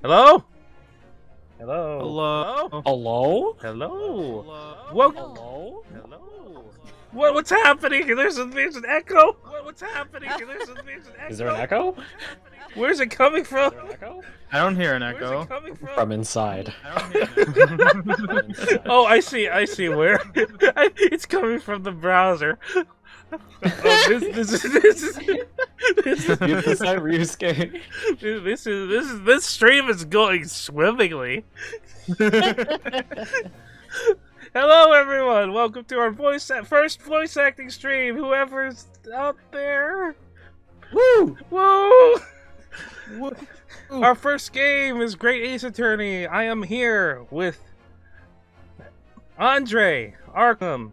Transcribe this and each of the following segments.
Hello? Hello? Hello? Hello? Hello? What? Hello? Hello? What's happening? There's an echo? What's happening? There's an echo? Is there an echo? Where's it coming from? Is there an echo? I don't hear an Where's echo. it coming from? From inside. I don't hear an echo. From inside. Oh, I see where. It's coming from the browser. Oh, this stream is going swimmingly. Hello, everyone. Welcome to our first voice acting stream. Whoever's out there, Woo! woo! Woo! Our first game is Great Ace Attorney. I am here with Andre, Arkham.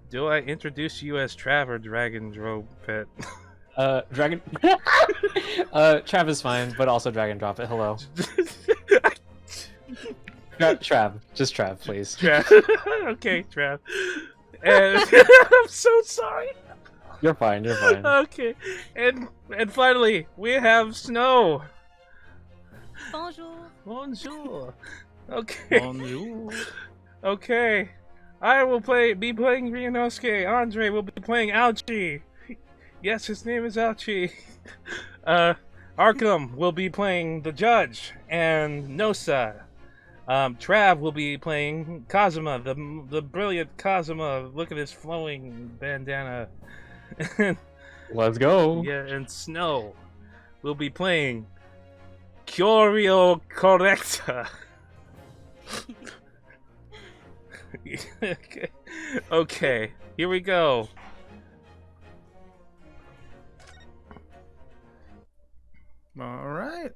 Do I introduce you as Trav or dragondropit? Dragon. Trav is fine, but also dragondropit. Hello. Trav. Just Trav, please. Trav. Okay, Trav. And I'm so sorry. You're fine, you're fine. Okay. And finally, we have Snow. Bonjour. Bonjour. Okay. Bonjour. Okay. I will be playing Ryunosuke. Andre will be playing Auchi. Yes, his name is Auchi. Arkham will be playing the judge and Nosa. Trav will be playing Kazuma, the brilliant Kazuma. Look at his flowing bandana. Let's go. Yeah, and Snow will be playing Kyurio Korekuta. Okay, here we go. All right.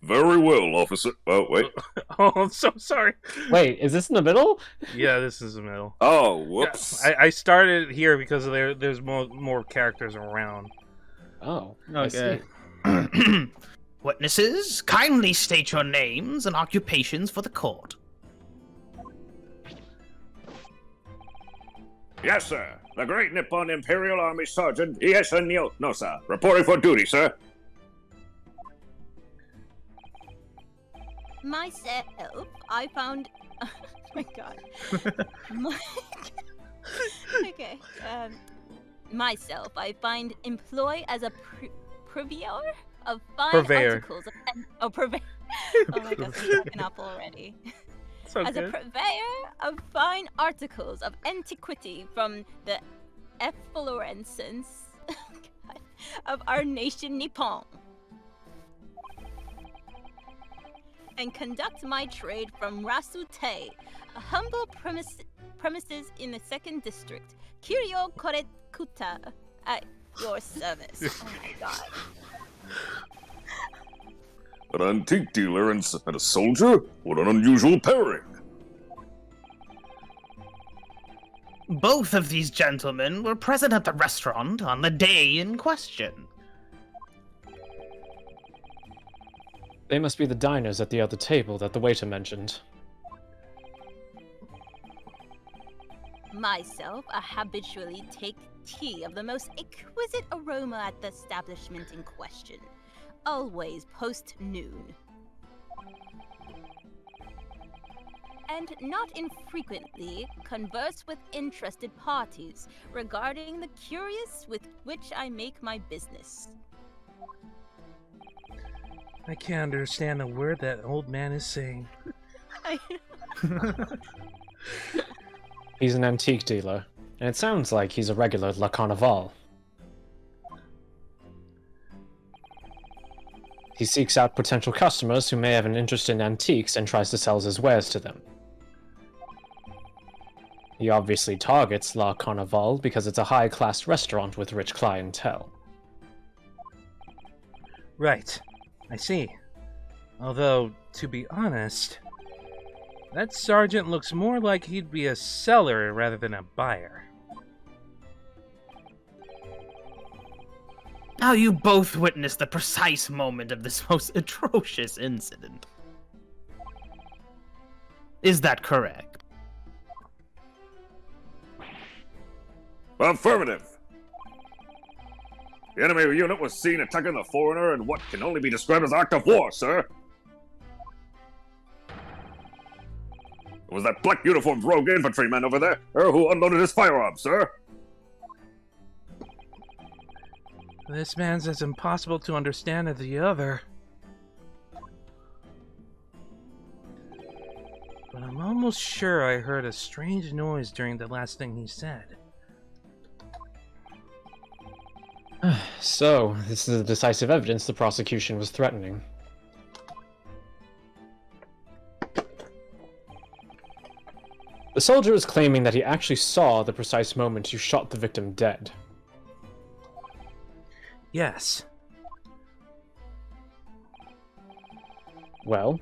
Very well, officer. Oh, wait. Oh, I'm so sorry. Wait, is this in the middle? Yeah, this is the middle. Oh, whoops. Yeah, I started here because there's more characters around. Oh, Okay. I see. Witnesses, kindly state your names and occupations for the court. Yes, sir. The Great Nippon Imperial Army Sergeant Iyesa Nosa, reporting for duty, sir. Myself, I found. Oh my god. Okay. Myself, I find employ as a purveyor of fine Purveyor. articles. Purveyor. Oh my god, I'm fucking up already. So As a good. purveyor of fine articles of antiquity from the efflorescence of our nation Nippon. And conduct my trade from Ryusuke, a humble premises in the 2nd district. Kyurio Korekuta, at your service. Oh my god. An antique dealer and a soldier? What an unusual pairing. Both of these gentlemen were present at the restaurant on the day in question. They must be the diners at the other table that the waiter mentioned. Myself, I habitually take tea of the most exquisite aroma at the establishment in question. Always post-noon. And not infrequently converse with interested parties regarding the curious with which I make my business. I can't understand a word that old man is saying. He's an antique dealer, and it sounds like he's a regular La Carnival. He seeks out potential customers who may have an interest in antiques and tries to sell his wares to them. He obviously targets La Carnival because it's a high-class restaurant with rich clientele. Right. I see. Although, to be honest, that sergeant looks more like he'd be a seller rather than a buyer. Now you both witnessed the precise moment of this most atrocious incident. Is that correct? Affirmative. The enemy unit was seen attacking the foreigner in what can only be described as an act of war, sir. It was that black uniformed rogue infantryman over there who unloaded his firearms, sir. This man's as impossible to understand as the other. But I'm almost sure I heard a strange noise during the last thing he said. So, this is the decisive evidence the prosecution was threatening. The soldier is claiming that he actually saw the precise moment you shot the victim dead. Yes. Well,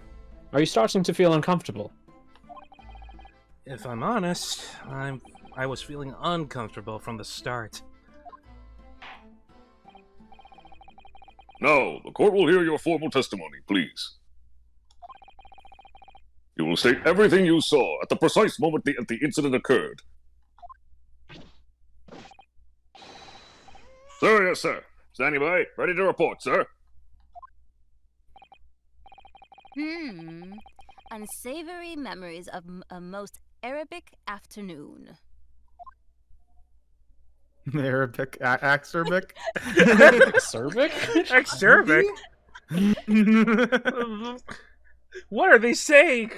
are you starting to feel uncomfortable? If I'm honest, I was feeling uncomfortable from the start. Now, the court will hear your formal testimony, please. You will state everything you saw at the precise moment the incident occurred. Sir, yes, sir. Standing by, ready to report, sir. Unsavory memories of a most Arabic afternoon. Arabic, Axerbic. Cervic? Excerbic? What are they saying?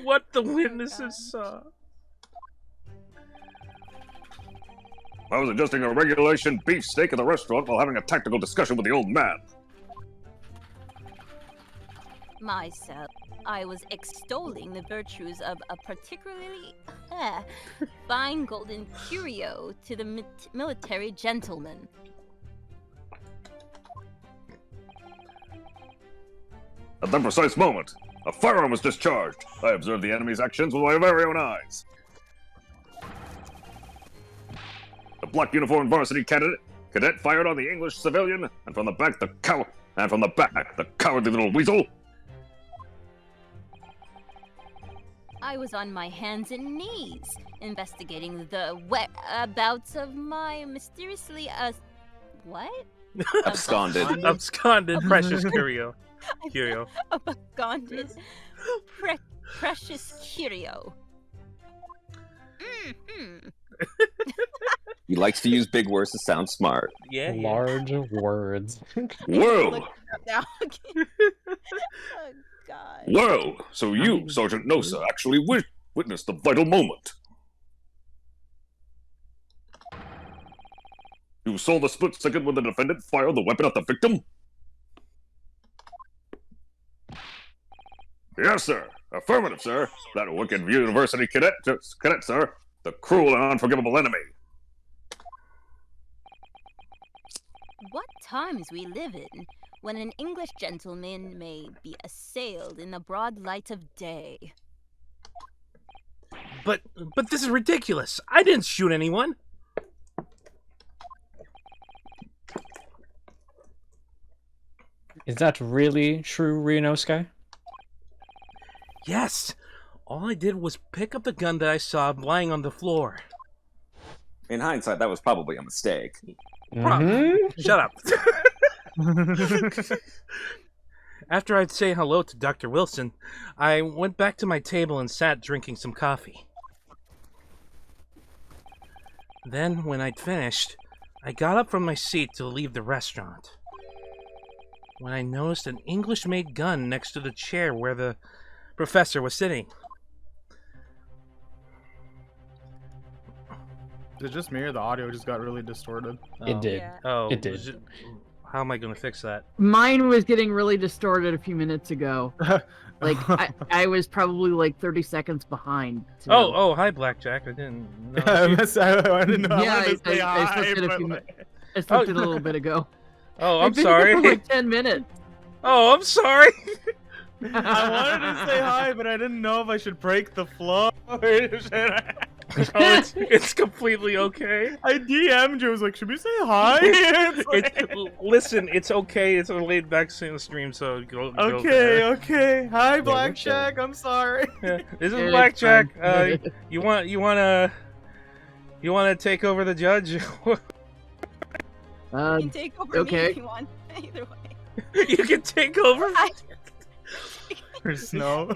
What the witnesses saw? I was adjusting a regulation beef steak at the restaurant while having a tactical discussion with the old man. Myself, I was extolling the virtues of a particularly fine golden Kyurio to the military gentleman. At that precise moment, a firearm was discharged. I observed the enemy's actions with my very own eyes. The black uniformed varsity cadet fired on the English civilian, and from the back the cowardly little weasel. I was on my hands and knees, investigating the whereabouts of my mysteriously what? Absconded. Absconded precious Kyurio. Kyurio. Absconded precious Kyurio. He likes to use big words to sound smart. Yeah. Large words. Whoa! Oh, God. Well, so you, Sergeant Nosa, actually witnessed the vital moment. You saw the split second when the defendant fired the weapon at the victim? Yes, sir. Affirmative, sir. That wicked university cadet, sir. The cruel and unforgivable enemy. What times we live in, when an English gentleman may be assailed in the broad light of day. But this is ridiculous. I didn't shoot anyone. Is that really true, Ryunosuke? Yes. All I did was pick up the gun that I saw lying on the floor. In hindsight, that was probably a mistake. Shut up. After I'd say hello to Dr. Wilson, I went back to my table and sat drinking some coffee. Then, when I'd finished, I got up from my seat to leave the restaurant. When I noticed an English-made gun next to the chair where the professor was sitting. Is it just me or the audio just got really distorted? It did. Yeah. Oh, It did. How am I going to fix that? Mine was getting really distorted a few minutes ago. Like, I was probably like 30 seconds behind. Too. Oh, hi, Blackjack. I didn't know. I didn't know. Yeah, I wanted to say I hi, slipped it a but few like- I slipped it a little bit ago. Oh, I'm I've been sorry. here for like 10 minutes. Oh, I'm sorry. I wanted to say hi, but I didn't know if I should break the flow. Oh, it's completely okay. I DM'd you. I was like, should we say hi? Listen, it's okay. It's a laid back stream, so go. Okay, okay. Hi, Blackjack. I'm sorry. Yeah. This is It's Blackjack. fine. You want to take over the judge? You can take over me okay. if you want. Either way. You can take over. For Snow.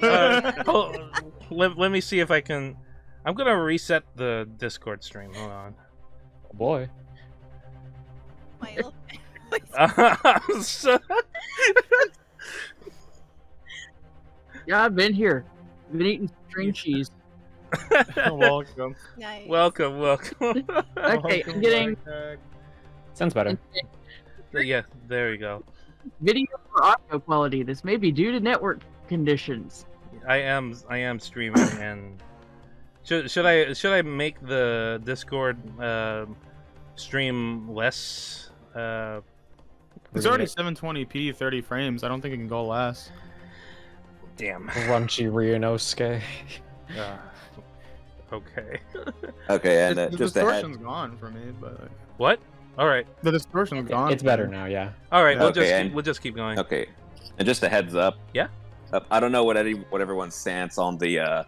Let me see if I can. I'm gonna reset the Discord stream. Hold on. Oh boy. My little- So- Yeah, I've been here. Been eating string cheese. Welcome. Nice. welcome. Okay, I'm getting Sounds better. Yeah, there you go. video for audio quality. This may be due to network conditions. I am streaming, and should I make the Discord stream less? It's already 720p, 30 frames. I don't think it can go less. Damn. Crunchy Ryunosuke. Okay. Okay, and The just a head. distortion's gone for me, but like, What? All right. the distortion's gone. It's better now, yeah. All right. Okay, We'll just keep going. Okay, and just a heads up. Yeah? I don't know what everyone's stance on the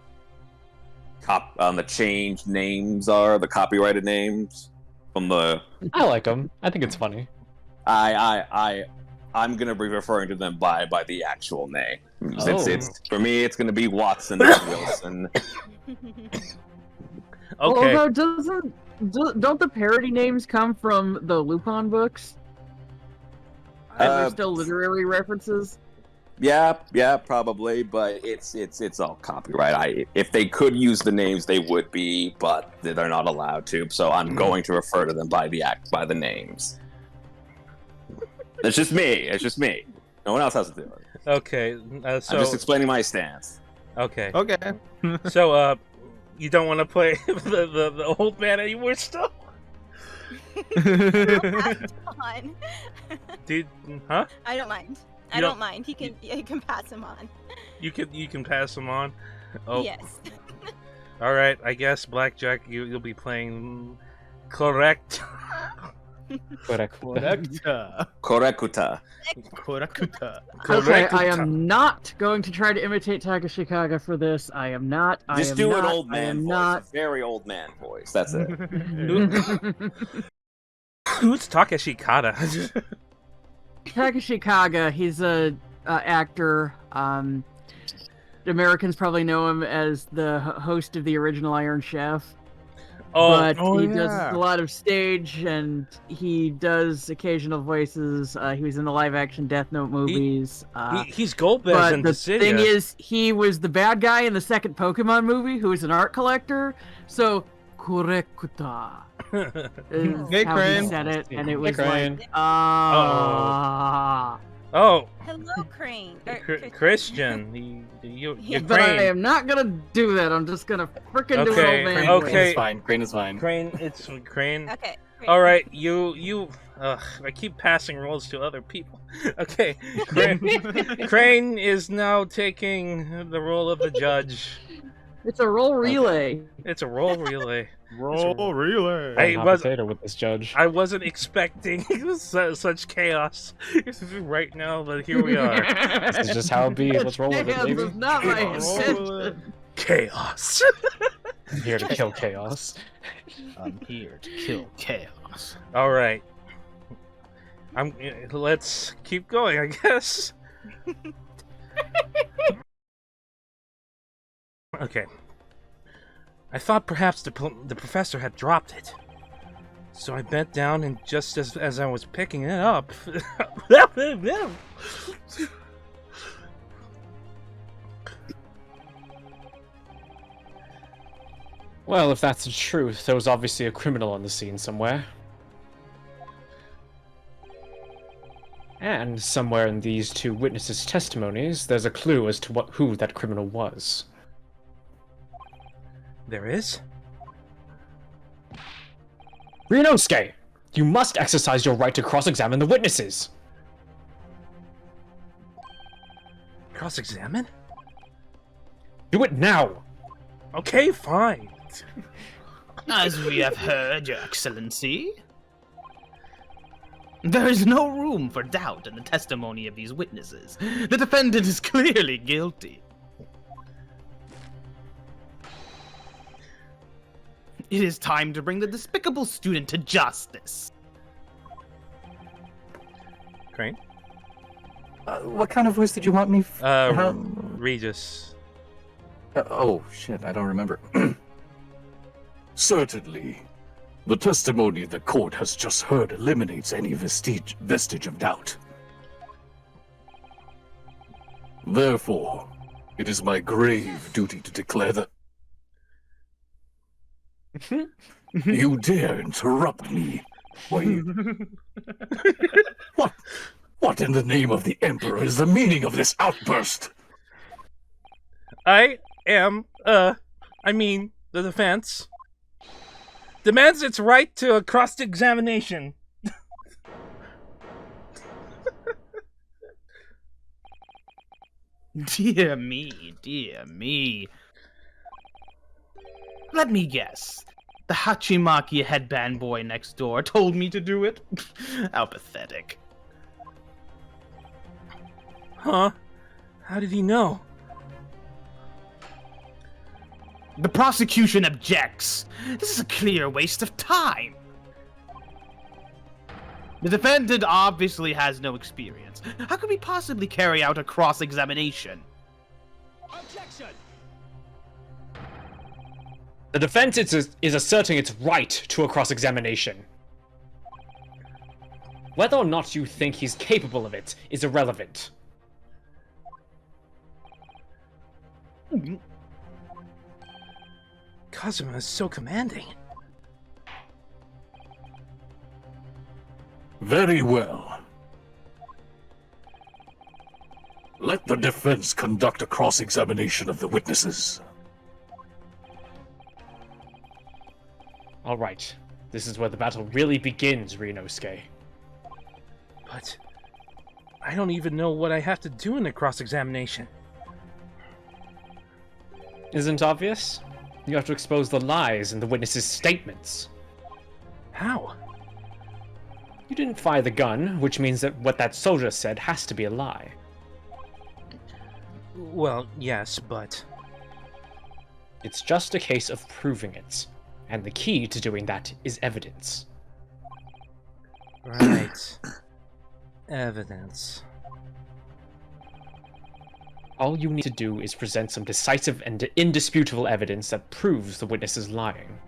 changed names are, the copyrighted names from the. I like them. I think it's funny. I'm gonna be referring to them by the actual name. Oh. It's for me. It's gonna be Watson and Wilson. Okay. Although don't the parody names come from the Lupin books? And they're still literary references. Yeah, probably, but it's all copyright. If they could use the names, they would be, but they're not allowed to. So I'm going to refer to them by the names. It's just me. No one else has to do it. Okay. So I'm just explaining my stance. okay. Okay. So you don't want to play the old man anymore still? on. Dude, huh? I don't mind. I You don't don't- mind. He can pass him on. You can pass them on. Oh, Yes. all right. I guess Blackjack, you'll be playing correct. Korekuta. Korekuta. Korekuta. Okay, I Korekuta. am not going to try to imitate Takeshikaga for this. I am not. Just do an old man voice. A very old man voice. That's it. Who's Takeshi Kata? Takeshikaga, he's a actor. The Americans probably know him as the host of the original Iron Chef. But he does a lot of stage, and he does occasional voices. He was in the live-action Death Note movies. He's Golbez But in the Dissidia. thing is, he was the bad guy in the second Pokemon movie, who was an art collector. So, Korekuta is Hey, how Crane. he said it, and it Hey, was Crane. like, Oh, Hello, Crane. Christian, you're But I Crane. am not gonna do that. I'm just gonna frickin' do Okay, an old man okay. voice. Crane is fine. Crane is fine. Crane, it's Crane. Okay. Crane. All right, you. I keep passing roles to other people. Okay, Crane is now taking the role of the judge. It's a roll relay. It's a role relay. Roll relay. Hey, Hot was- potato with this judge. I wasn't expecting such chaos right now, but here we are. This is just how it be. Let's roll with it, Chaos baby. is not my Roll intention. Chaos. I'm here to kill chaos. I'm here to kill chaos. All right. Let's keep going, I guess. Okay. I thought perhaps the professor had dropped it. So I bent down, and just as I was picking it up... Well, if that's the truth, there was obviously a criminal on the scene somewhere. And somewhere in these two witnesses' testimonies, there's a clue as to who that criminal was. There is? Ryunosuke! You must exercise your right to cross-examine the witnesses! Cross-examine? Do it now! Okay, fine. As we have heard, Your Excellency, there is no room for doubt in the testimony of these witnesses. The defendant is clearly guilty. It is time to bring the despicable student to justice. Crane? What kind of voice did you want me? Regis. Oh, shit, I don't remember. Certainly. The testimony the court has just heard eliminates any vestige of doubt. Therefore, it is my grave duty to declare that... You dare interrupt me? Wait. What in the name of the Emperor is the meaning of this outburst? The defense demands its right to a cross-examination. Dear me, dear me. Let me guess. The Hachimaki headband boy next door told me to do it? How pathetic. Huh? How did he know? The prosecution objects. This is a clear waste of time. The defendant obviously has no experience. How could we possibly carry out a cross-examination? Objection! The defense is asserting its right to a cross-examination. Whether or not you think he's capable of it is irrelevant. Kazuma is so commanding. Very well. Let the defense conduct a cross-examination of the witnesses. All right. This is where the battle really begins, Ryunosuke. But I don't even know what I have to do in the cross-examination. Isn't obvious? You have to expose the lies in the witnesses' statements. How? You didn't fire the gun, which means that what that soldier said has to be a lie. Well, yes, but... It's just a case of proving it. And the key to doing that is evidence. Right. Evidence. All you need to do is present some decisive and indisputable evidence that proves the witness is lying.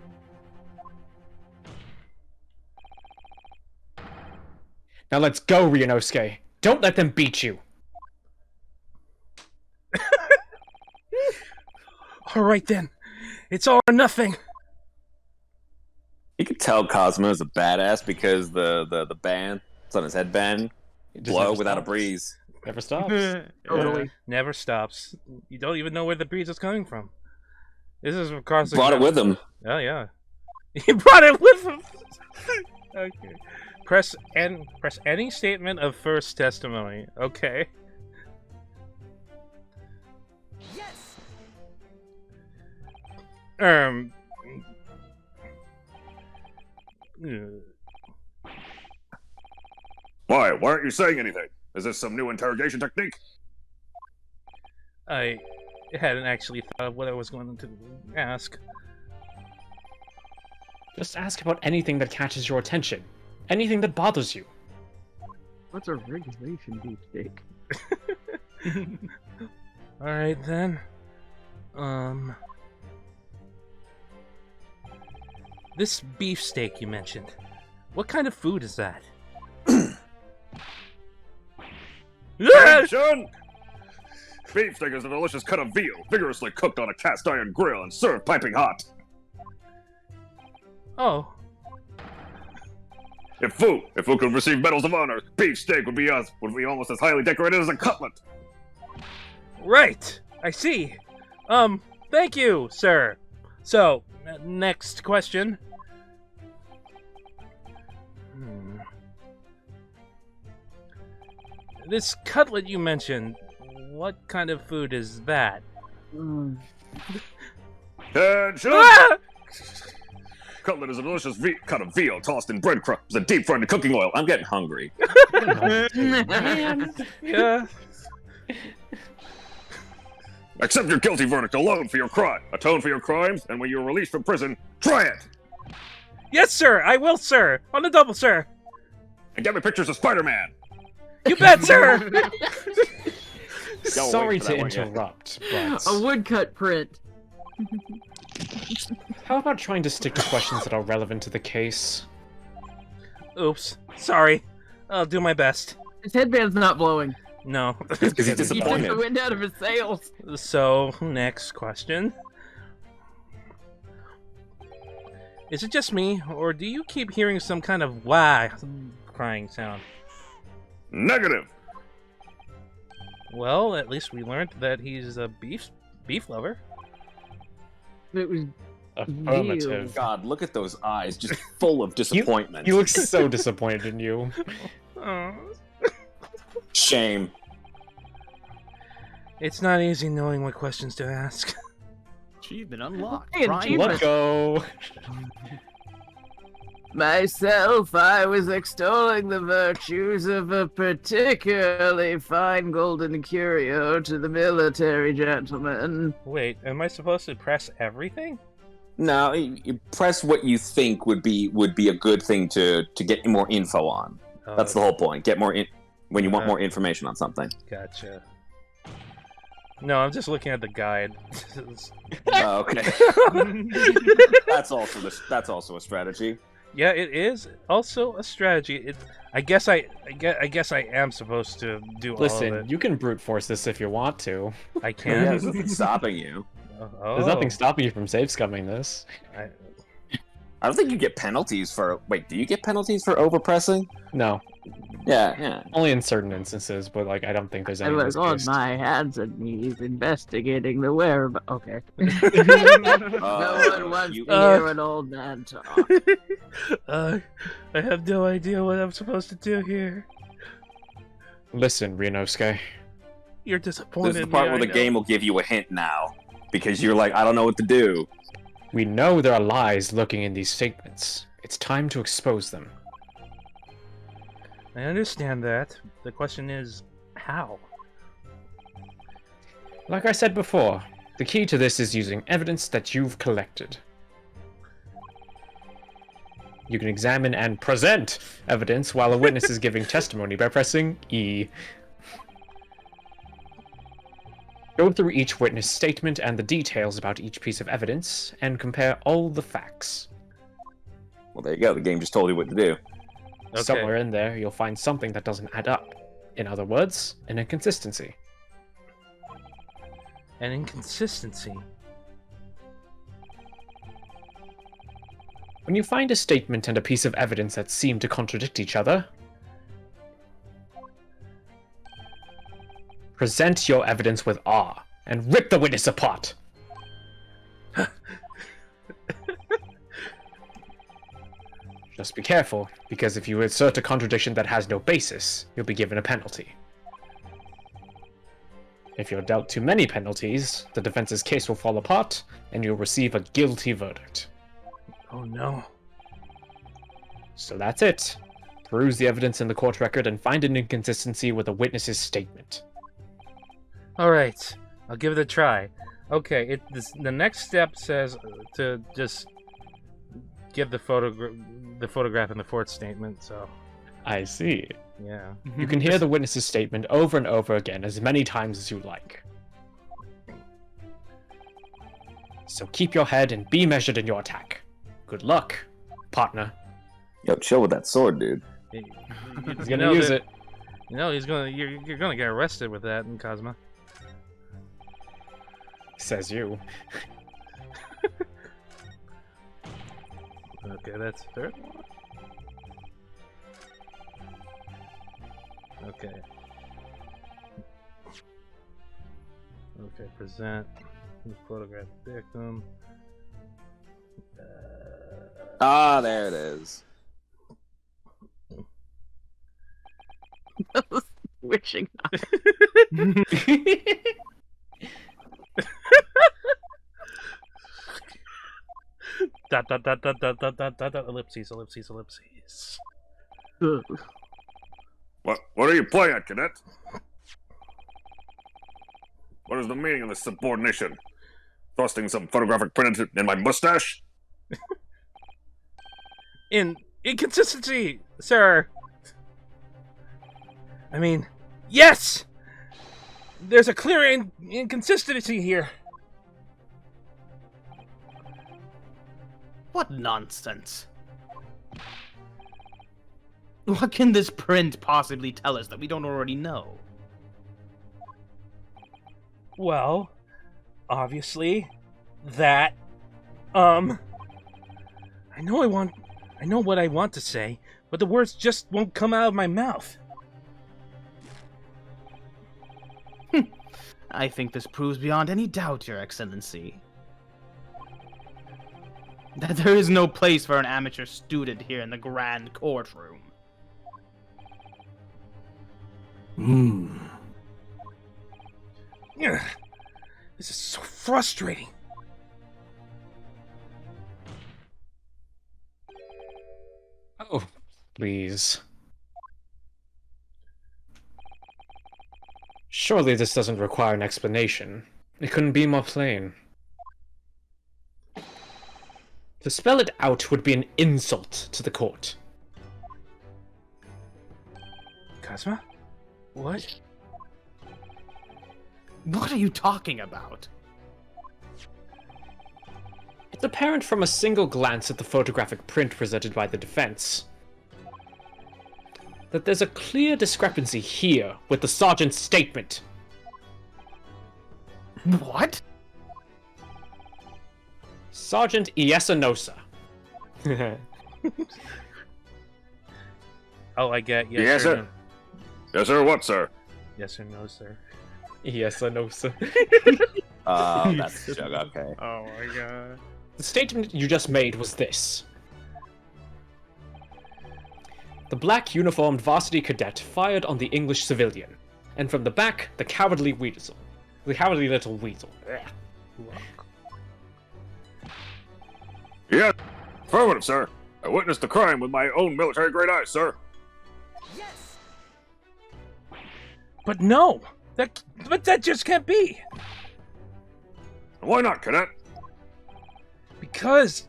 Now let's go, Ryunosuke. Don't let them beat you. Alright then. It's all or nothing. You can tell Kazuma is a badass because the band, it's on his headband, blow without a breeze. Never stops. Totally. Never stops. You don't even know where the breeze is coming from. This is of course. Brought it with him. Oh yeah. He brought it with him. Okay. Press any statement of first testimony. Okay. Yes. Why aren't you saying anything? Is this some new interrogation technique? I hadn't actually thought of what I was going to ask. Just ask about anything that catches your attention. Anything that bothers you. What's a regulation beefsteak? Alright then. This beefsteak you mentioned. What kind of food is that? Attention! Beefsteak is a delicious cut of veal, vigorously cooked on a cast iron grill and served piping hot. Oh. If Fu could receive medals of honor, beefsteak would be almost as highly decorated as a cutlet. Right. I see. Thank you, sir. So, next question. This cutlet you mentioned, what kind of food is that? Attention! Cutlet is a delicious cut of veal tossed in breadcrumbs and deep fried in cooking oil. I'm getting hungry. Yeah. Accept your guilty verdict alone for your crime. Atone for your crimes, and when you are released from prison, try it! Yes, sir! I will, sir! On the double, sir! And get me pictures of Spider-Man! You bet, sir! Sorry wait for to that one, yeah. interrupt, but A woodcut print. how about trying to stick to questions that are relevant to the case? Oops. Sorry. I'll do my best. His headband's not blowing. No. Because he's He took disappointed. the wind out of his sails. So, next question. Is it just me, or do you keep hearing some kind of wah crying sound? Negative. Well, at least we learned that he's a beef lover. It was Affirmative. God, look at those eyes, just full of disappointment. He looks so disappointed in you. Shame. It's not easy knowing what questions to ask. Achievement unlocked. Hey, Prime achievement. Let go. Myself, I was extolling the virtues of a particularly fine golden curio to the military gentleman. Wait, am I supposed to press everything? No, you press what you think would be a good thing to get more info on. That's the whole point. Get more when you want more information on something. Gotcha. No, I'm just looking at the guide. Oh, okay. That's also a strategy. Yeah, it is also a strategy. I guess I am supposed to do all of Listen, it. you can brute force this if you want to. I Yeah, can. there's nothing stopping you. There's nothing stopping you from save scumming this. I don't think you get penalties for. Wait, do you get penalties for overpressing? No. Yeah. Only in certain instances, but like I don't think there's I any. was on risk-based. my hands and knees investigating the whereabouts. Okay. No one wants to hear an old man talk. I have no idea what I'm supposed to do here. Listen, Ryunosuke. You're disappointed. This is the part where the game will give you a hint now, because you're like, I don't know what to do. We know there are lies lurking in these statements. It's time to expose them. I understand that. The question is, how? Like I said before, the key to this is using evidence that you've collected. You can examine and present evidence while a witness is giving testimony by pressing E. Go through each witness statement and the details about each piece of evidence, and compare all the facts. Well, there you go. The game just told you what to do. Okay. Somewhere in there, you'll find something that doesn't add up. In other words, an inconsistency. An inconsistency. When you find a statement and a piece of evidence that seem to contradict each other, present your evidence with R and rip the witness apart. Just be careful, because if you assert a contradiction that has no basis, you'll be given a penalty. If you're dealt too many penalties, the defense's case will fall apart, and you'll receive a guilty verdict. Oh no. So that's it. Peruse the evidence in the court record and find an inconsistency with a witness's statement. Alright, I'll give it a try. Okay, the next step says to just give the photograph in the fourth statement, so... I see. Yeah. You can hear the witness's statement over and over again as many times as you like. So keep your head and be measured in your attack. Good luck, partner. Yo, chill with that sword, dude. He's gonna use it. You know, you're gonna get arrested with that in Kazuma. Says you. Okay, that's the third one. Okay. Okay, present the photograph victim. Ah, there it is. Wishing. Ellipses. What are you playing at, cadet? What is the meaning of this subordination? Thrusting some photographic print in my mustache? Inconsistency, sir. I mean, yes! There's a clear inconsistency here. What nonsense. What can this print possibly tell us that we don't already know? Well, obviously, that, I know what I want to say, but the words just won't come out of my mouth. I think this proves beyond any doubt, Your Excellency, that there is no place for an amateur student here in the Grand Courtroom. Ugh, this is so frustrating. Oh, please. Surely this doesn't require an explanation. It couldn't be more plain. To spell it out would be an insult to the court. Kazuma? What? What are you talking about? It's apparent from a single glance at the photographic print presented by the defense that there's a clear discrepancy here with the sergeant's statement. What? Sergeant Iyesa Nosa. Oh, I get yes, Yes, or sir. no. Yes, sir. What, sir? Yes or no, sir. Iyesa Nosa. That's a joke. Okay. Oh my god. The statement you just made was this. The black uniformed varsity cadet fired on the English civilian, and from the back, the cowardly weasel. The cowardly little weasel. Yes. Affirmative, sir. I witnessed the crime with my own military-grade eyes, sir. Yes! But no! But that just can't be! Why not, cadet? Because...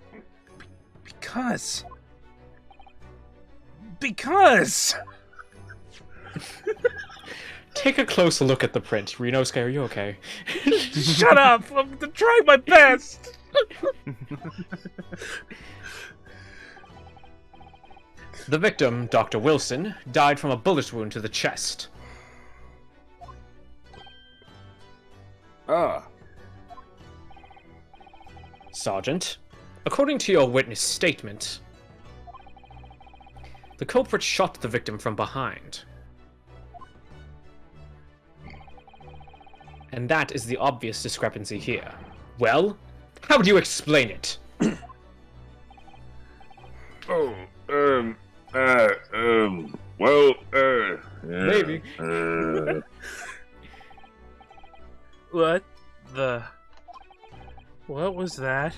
Take a closer look at the print. Ryunosuke, are you okay? Shut up! I'm trying my best! The victim, Dr. Wilson, died from a bullet wound to the chest. Ah. Sergeant, according to your witness statement, the culprit shot the victim from behind. And that is the obvious discrepancy here. Well, how do you explain it? Maybe. What was that?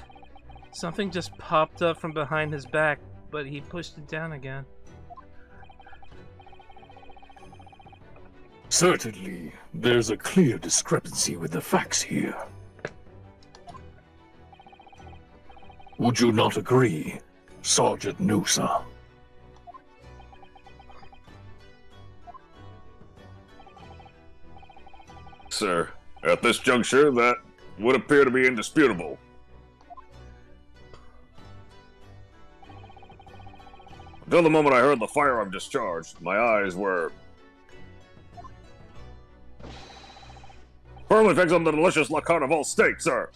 Something just popped up from behind his back, but he pushed it down again. Certainly, there's a clear discrepancy with the facts here. Would you not agree, Sergeant Nosa? Sir, at this juncture, that would appear to be indisputable. Until the moment I heard the firearm discharged, my eyes were firmly fixed on the delicious La Carnival steak, sir.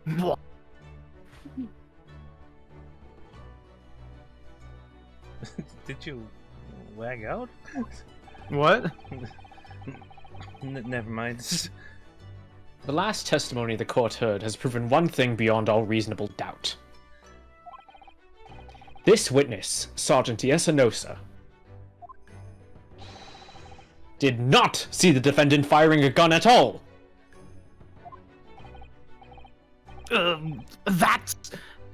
What? Did you lag out? What? Never mind. The last testimony the court heard has proven one thing beyond all reasonable doubt. This witness, Sergeant Iyesa Nosa, did not see the defendant firing a gun at all. That's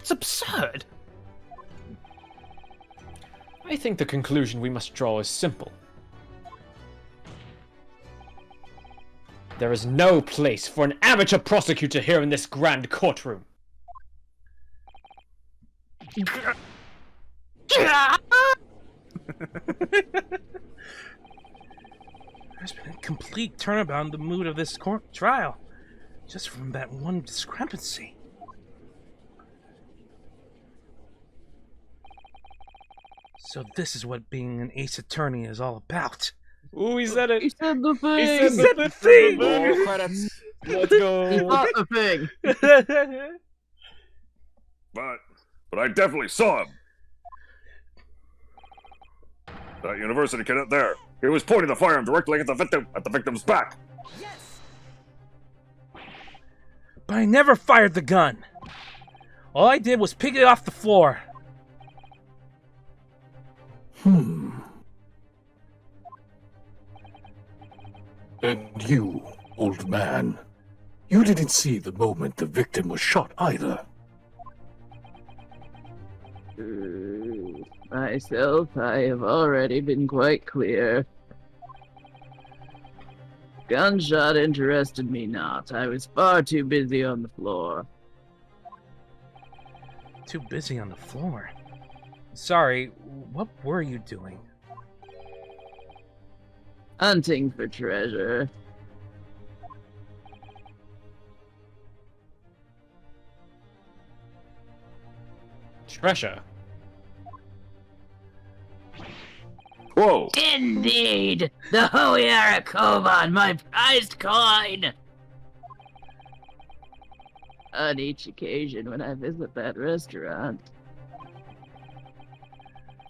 absurd. I think the conclusion we must draw is simple. There is no place for an amateur prosecutor here in this grand courtroom. There's been a complete turnabout in the mood of this court trial, just from that one discrepancy. So this is what being an ace attorney is all about. Ooh, he said it. He said the thing. He said the thing. Roll credits. Let's go. He thought the thing. But I definitely saw him. That university cadet there. He was pointing the firearm directly at the victim's back. Yes. But I never fired the gun. All I did was pick it off the floor. And you, old man, you didn't see the moment the victim was shot either. Myself, I have already been quite clear. Gunshot interested me not. I was far too busy on the floor. Too busy on the floor. Sorry, what were you doing? Hunting for treasure. Treasure. Whoa! Indeed! The Hoyara Koban, my prized coin! On each occasion when I visit that restaurant,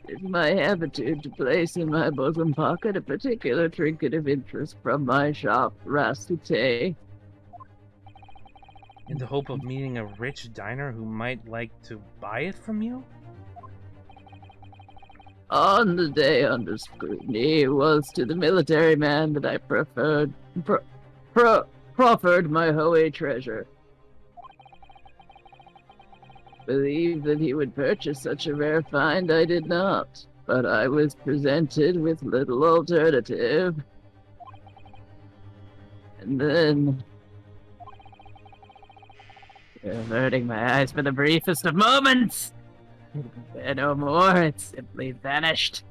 it's my habitude to place in my bosom pocket a particular trinket of interest from my shop, Ryusuke. In the hope of meeting a rich diner who might like to buy it from you? On the day under scrutiny, it was to the military man that I proffered my Hoei treasure. Believe that he would purchase such a rare find, I did not, but I was presented with little alternative. And then, averting my eyes for the briefest of moments, there no more, it simply vanished.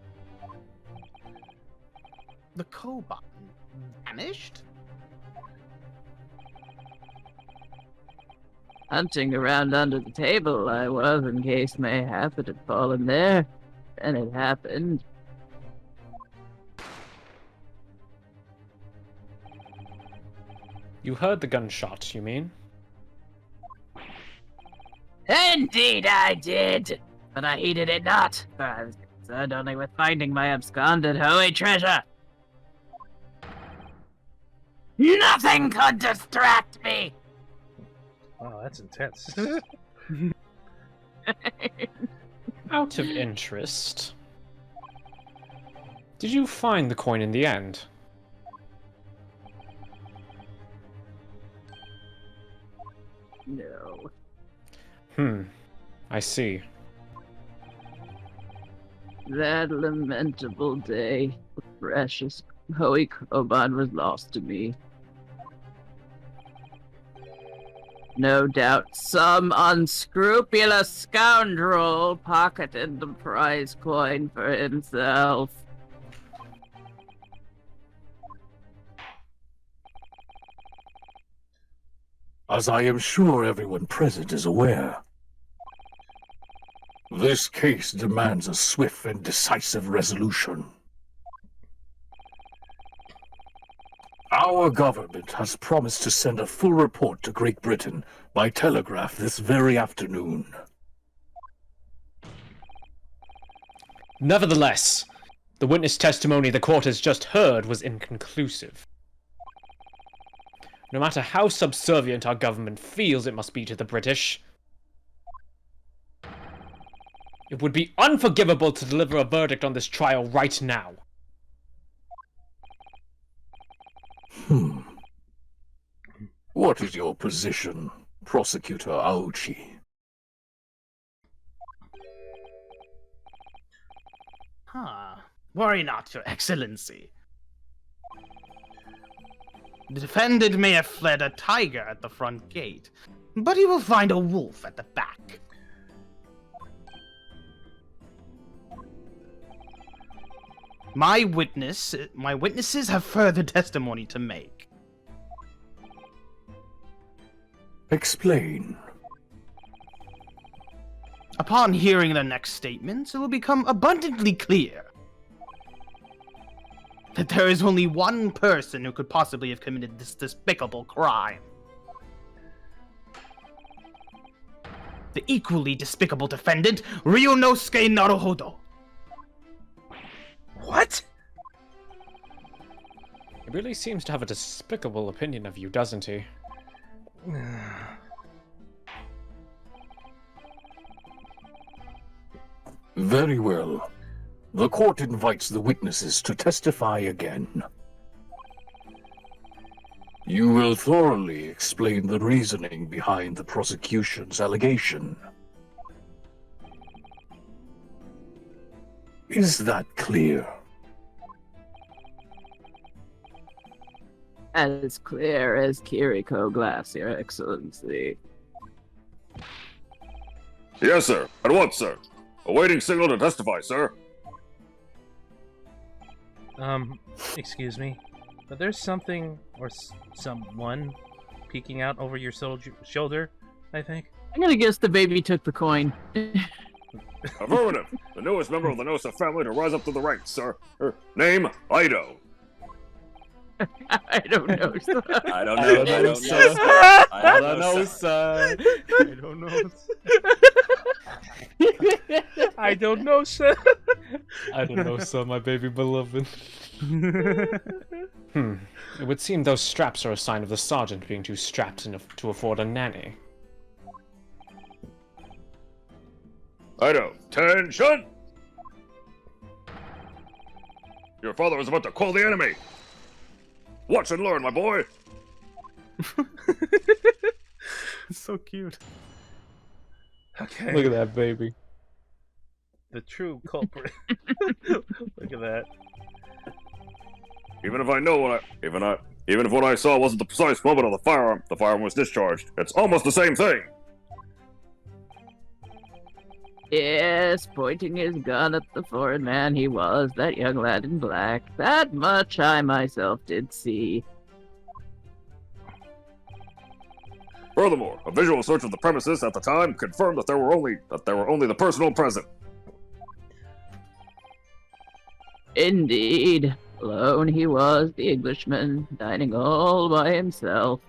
The Koban vanished? Hunting around under the table I was in case mayhap it had fallen there, and it happened. You heard the gunshot, you mean? Indeed I did, but I heeded it not, for I was concerned only with finding my absconded Hoei treasure. Nothing could distract me! Wow, that's intense. Out of interest, did you find the coin in the end? No. I see. That lamentable day, the precious Hoei Koban was lost to me. No doubt some unscrupulous scoundrel pocketed the prize coin for himself. As I am sure everyone present is aware, this case demands a swift and decisive resolution. Our government has promised to send a full report to Great Britain by telegraph this very afternoon. Nevertheless, the witness testimony the court has just heard was inconclusive. No matter how subservient our government feels it must be to the British, it would be unforgivable to deliver a verdict on this trial right now. What is your position, Prosecutor Auchi? Worry not, Your Excellency. The defendant may have fled a tiger at the front gate, but he will find a wolf at the back. My witnesses have further testimony to make. Explain. Upon hearing the next statements, it will become abundantly clear that there is only one person who could possibly have committed this despicable crime. The equally despicable defendant, Ryunosuke Naruhodo. What? He really seems to have a despicable opinion of you, doesn't he? Very well. The court invites the witnesses to testify again. You will thoroughly explain the reasoning behind the prosecution's allegation. Is that clear? As clear as Kiriko glass, Your Excellency. Yes, sir. At once, sir. Awaiting signal to testify, sir. Excuse me, but there's something or someone peeking out over your shoulder, I think. I'm gonna guess the baby took the coin. Affirmative. The newest member of the Nosa family to rise up to the ranks, sir. Her name, Ido. I don't know. I don't know. I don't know. I don't know, sir. I don't know. I don't know, sir. I don't know, sir, my baby beloved. It would seem those straps are a sign of the sergeant being too strapped to afford a nanny. Ido, attention! Your father is about to call the enemy. Watch and learn, my boy. It's so cute. Okay. Look at that baby. The true culprit. Look at that. Even if I know what even if what I saw wasn't the precise moment of the firearm was discharged. It's almost the same thing. Yes, pointing his gun at the foreign man he was, that young lad in black. That much I myself did see. Furthermore, a visual search of the premises at the time confirmed that there were only the personnel present. Indeed. Alone he was, the Englishman, dining all by himself.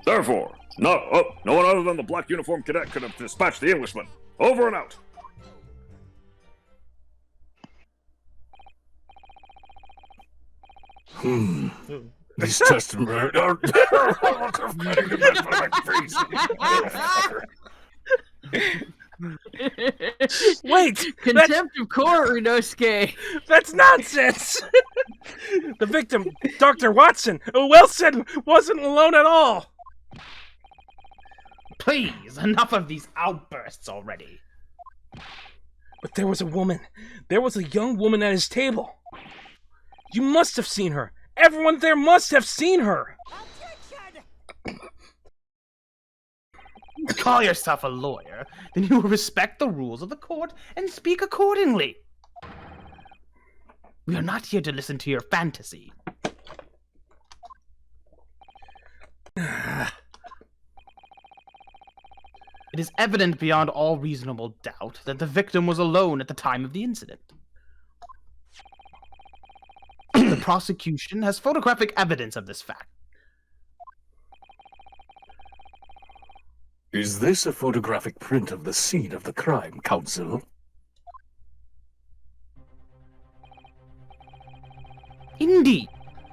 Therefore, no one other than the black uniformed cadet could have dispatched the Englishman. Over and out. This testimony. Wait! Contempt of court, Ryunosuke! That's nonsense! The victim, Dr. Watson, who well said wasn't alone at all! Please, enough of these outbursts already. But there was a woman. There was a young woman at his table. You must have seen her. Everyone there must have seen her. Call yourself a lawyer, then you will respect the rules of the court and speak accordingly. We are not here to listen to your fantasy. It is evident beyond all reasonable doubt that the victim was alone at the time of the incident. The prosecution has photographic evidence of this fact. Is this a photographic print of the scene of the crime, Counsel? Indeed.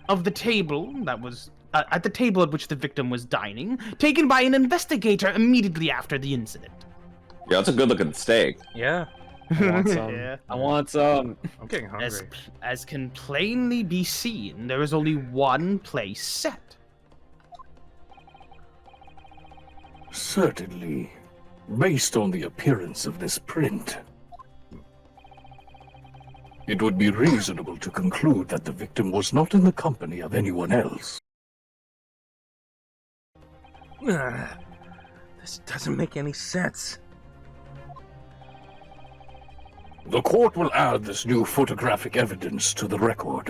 Of the table that was at the table at which the victim was dining, taken by an investigator immediately after the incident. Yeah, that's a good-looking steak. Yeah. I want some. Yeah. I want some. I'm getting hungry. As can plainly be seen, there is only one place set. Certainly. Based on the appearance of this print, it would be reasonable to conclude that the victim was not in the company of anyone else. This doesn't make any sense. The court will add this new photographic evidence to the record.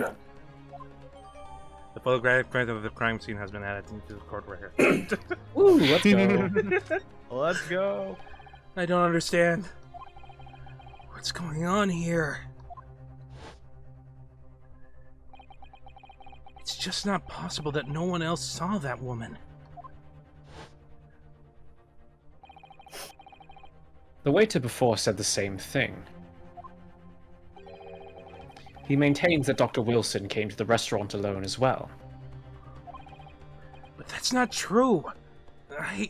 The photographic print of the crime scene has been added into the court record. Ooh, let's go. Let's go. I don't understand. What's going on here? It's just not possible that no one else saw that woman. The waiter before said the same thing. He maintains that Dr. Wilson came to the restaurant alone as well. But that's not true. I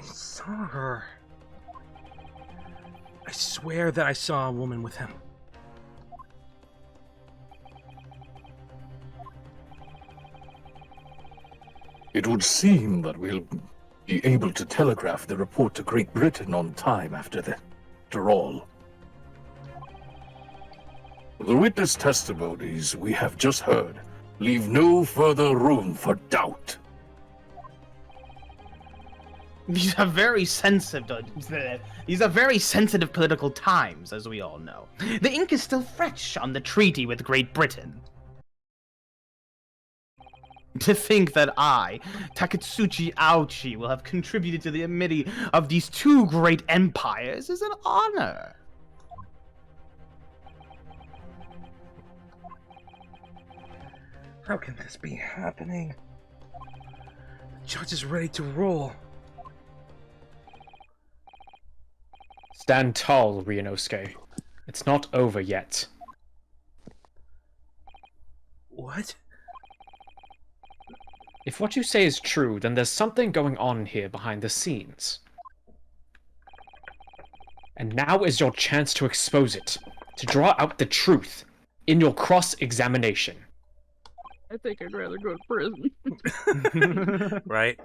saw her. I swear that I saw a woman with him. It would seem that we'll be able to telegraph the report to Great Britain on time after all. The witness testimonies we have just heard leave no further room for doubt. These are very sensitive. These are very sensitive political times, as we all know. The ink is still fresh on the treaty with Great Britain. To think that I, Taketsuchi Auchi, will have contributed to the amity of these two great empires is an honor. How can this be happening? The judge is ready to rule. Stand tall, Ryunosuke. It's not over yet. What? If what you say is true, then there's something going on here behind the scenes. And now is your chance to expose it, to draw out the truth in your cross-examination. I think I'd rather go to prison. Right?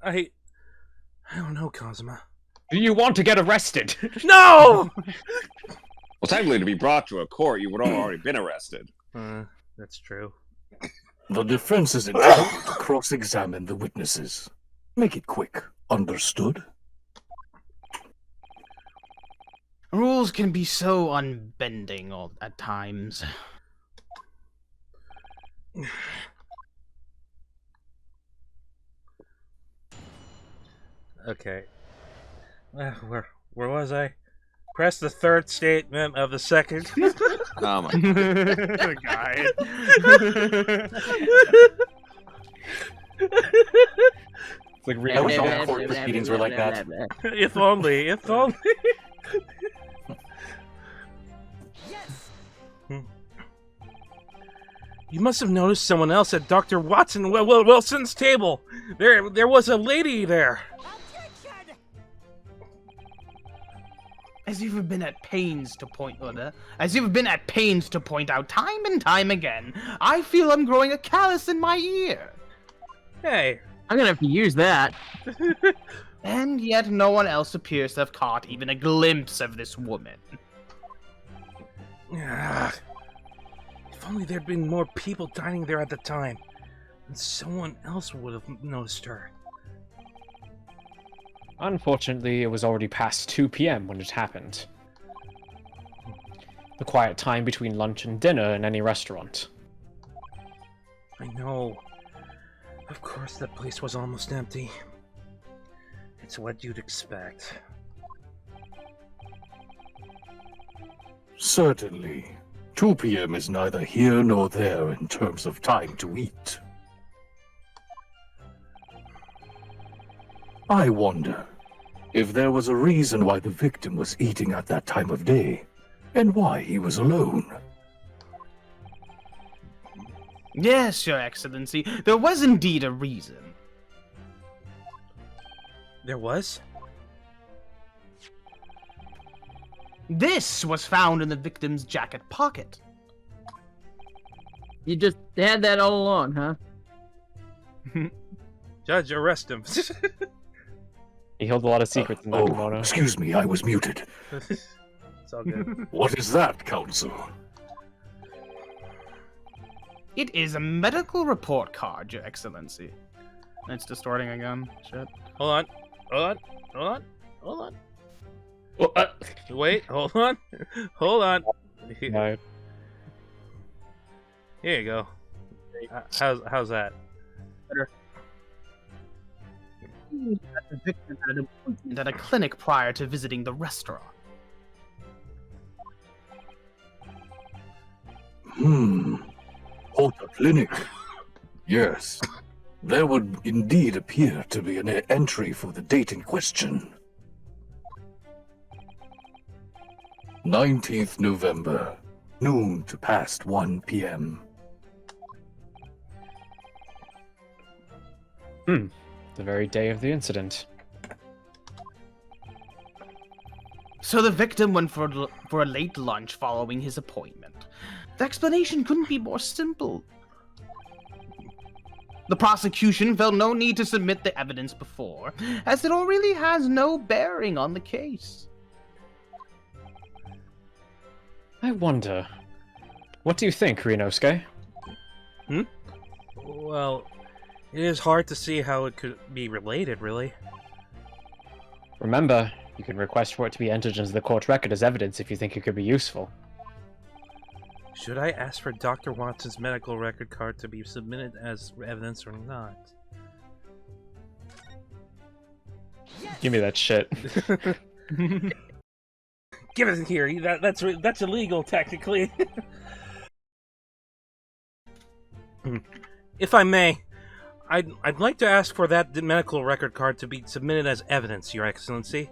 I don't know, Kazuma. Do you want to get arrested? No! Well, technically, to be brought to a court, you would have already been arrested. That's true. The defense is entitled to cross-examine the witnesses. Make it quick. Understood? Rules can be so unbending at times. Okay. Where was I? Press the third statement of the second. Oh my The guy. It's like I wish all court proceedings were like that. If only. If only. Yes. You must have noticed someone else at Dr. Wilson's table. There was a lady there. Objection. As you've been at pains to point out time and time again, I feel I'm growing a callus in my ear. Hey. I'm gonna have to use that. And yet no one else appears to have caught even a glimpse of this woman. If only there'd been more people dining there at the time, and someone else would have noticed her. Unfortunately, it was already past 2 p.m. when it happened. The quiet time between lunch and dinner in any restaurant. I know. Of course, that place was almost empty. It's what you'd expect. Certainly. 2 p.m. is neither here nor there in terms of time to eat. I wonder if there was a reason why the victim was eating at that time of day, and why he was alone. Yes, Your Excellency, there was indeed a reason. There was? This was found in the victim's jacket pocket. You just had that all along, huh? Judge, arrest him. He held a lot of secrets in that kimono. Excuse me, I was muted. It's all good. What is that, Counsel? It is a medical report card, Your Excellency. It's distorting again. Shit. Hold on. Well, Wait, hold on. Hold on. no. Here you go. How's that? That the victim had an appointment at a clinic prior to visiting the restaurant. Auto clinic. Yes. There would indeed appear to be an entry for the date in question. 19th November, noon to past 1 p.m. The very day of the incident. So the victim went for a late lunch following his appointment. The explanation couldn't be more simple. The prosecution felt no need to submit the evidence before, as it all really has no bearing on the case. I wonder. What do you think, Ryunosuke? Well, it is hard to see how it could be related, really. Remember, you can request for it to be entered into the court record as evidence if you think it could be useful. Should I ask for Dr. Watson's medical record card to be submitted as evidence or not? Give me that shit. Give it here. That's illegal, technically. If I may, I'd like to ask for that medical record card to be submitted as evidence, Your Excellency.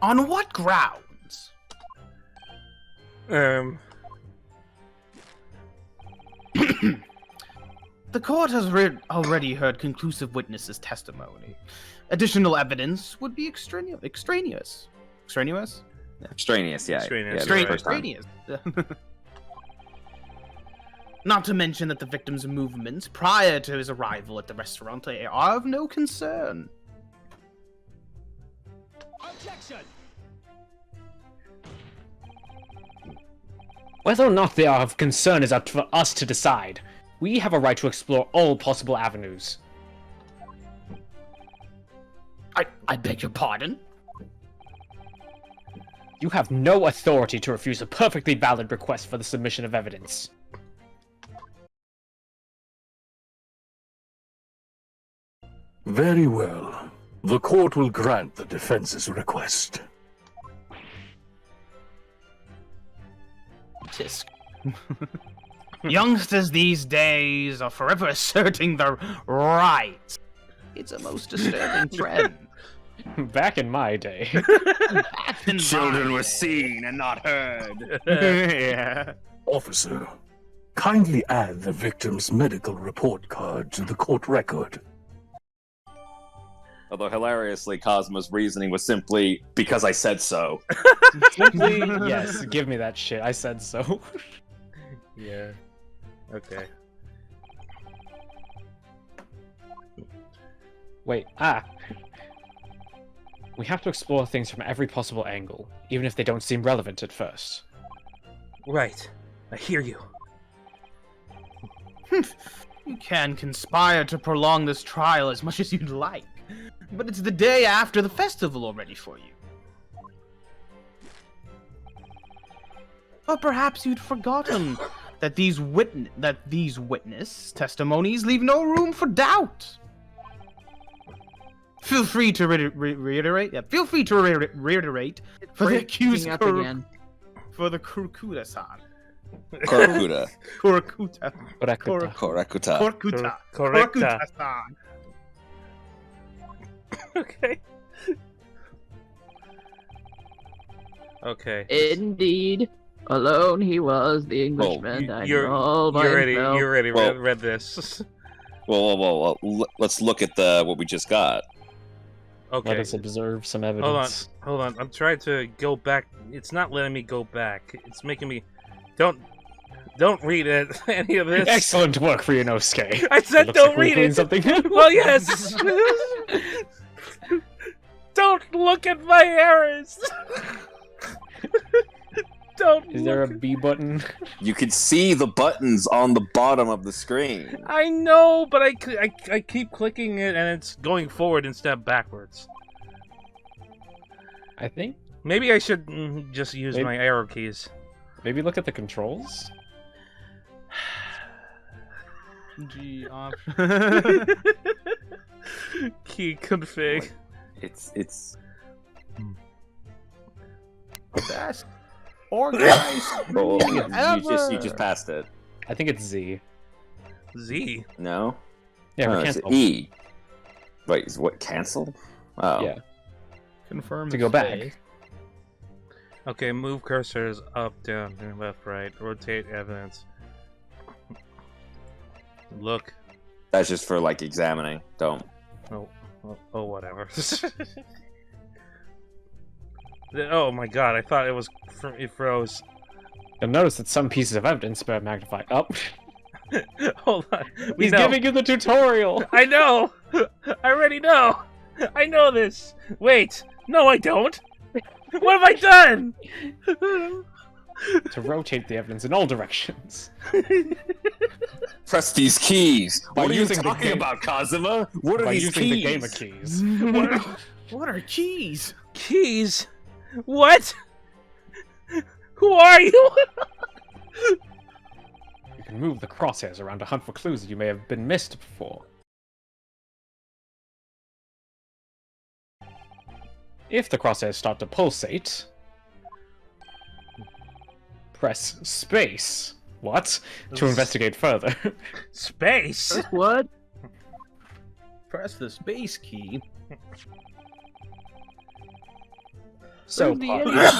On what grounds? The court has already heard conclusive witnesses' testimony. Additional evidence would be extraneous. Extraneous, yeah. Extraneous, yeah. Extraneous. Yeah, Right. Extraneous. Not to mention that the victim's movements prior to his arrival at the restaurant are of no concern. Objection! Whether or not they are of concern is up to us to decide. We have a right to explore all possible avenues. I beg your pardon? You have no authority to refuse a perfectly valid request for the submission of evidence. Very well. The court will grant the defense's request. Tisk. Youngsters these days are forever asserting their rights. It's a most disturbing trend. Back in my day. Children were seen and not heard. Yeah. Officer, kindly add the victim's medical report card to the court record. Although hilariously, Kazuma's reasoning was simply because I said so. Simply, yes, give me that shit. I said so. Yeah. Okay. Wait, we have to explore things from every possible angle, even if they don't seem relevant at first. Right. I hear you. You can conspire to prolong this trial as much as you'd like, but it's the day after the festival already for you. Or perhaps you'd forgotten that these witness testimonies leave no room for doubt. Feel free to reiterate. Yeah, feel free to reiterate for the accused Up again. for the Korekuta-san. Korekuta. Korekuta. Korekuta. Korekuta-san. Okay. Okay. Indeed. Alone he was, the Englishman. I know all by himself. You already Well- read this. Well. Let's look at what we just got. Okay. Let us observe some evidence. Hold on. I'm trying to go back. It's not letting me go back. It's making me. Don't read it. Any of this. Excellent work for Ryunosuke. I said Looks don't like we read cleaned it. something. Well, yes. Don't look at my errors. Don't. Is there a look B button? You can see the buttons on the bottom of the screen. I know, but I keep clicking it and it's going forward instead of backwards. I think Maybe I should just use my arrow keys. maybe look at the controls. G option. Key config. It's Best organized oh, ever. you just passed it. I think it's Z. Z. No? Yeah, No, we it's canceled. E. Wait, is what cancel? Oh. Yeah. Confirm To go back. space. Okay, move cursors up, down, left, right. Rotate evidence. Look. That's just for like examining. Don't. Oh, whatever. Oh my god, I thought it froze. You'll notice that some pieces of evidence are magnified. Oh, Hold on. he's giving you the tutorial. I know! I already know! I know this! Wait! No, I don't! What have I done? To rotate the evidence in all directions. Press these keys. By What are you using the talking game- about, Kazuma? What are By these using keys? the gamer keys. What are keys? Keys? What? Who are you? You can move the crosshairs around to hunt for clues that you may have been missed before. If the crosshairs start to pulsate, press space. What? To investigate further. Space? What? Press the space key. So, Where's the Poppy, edit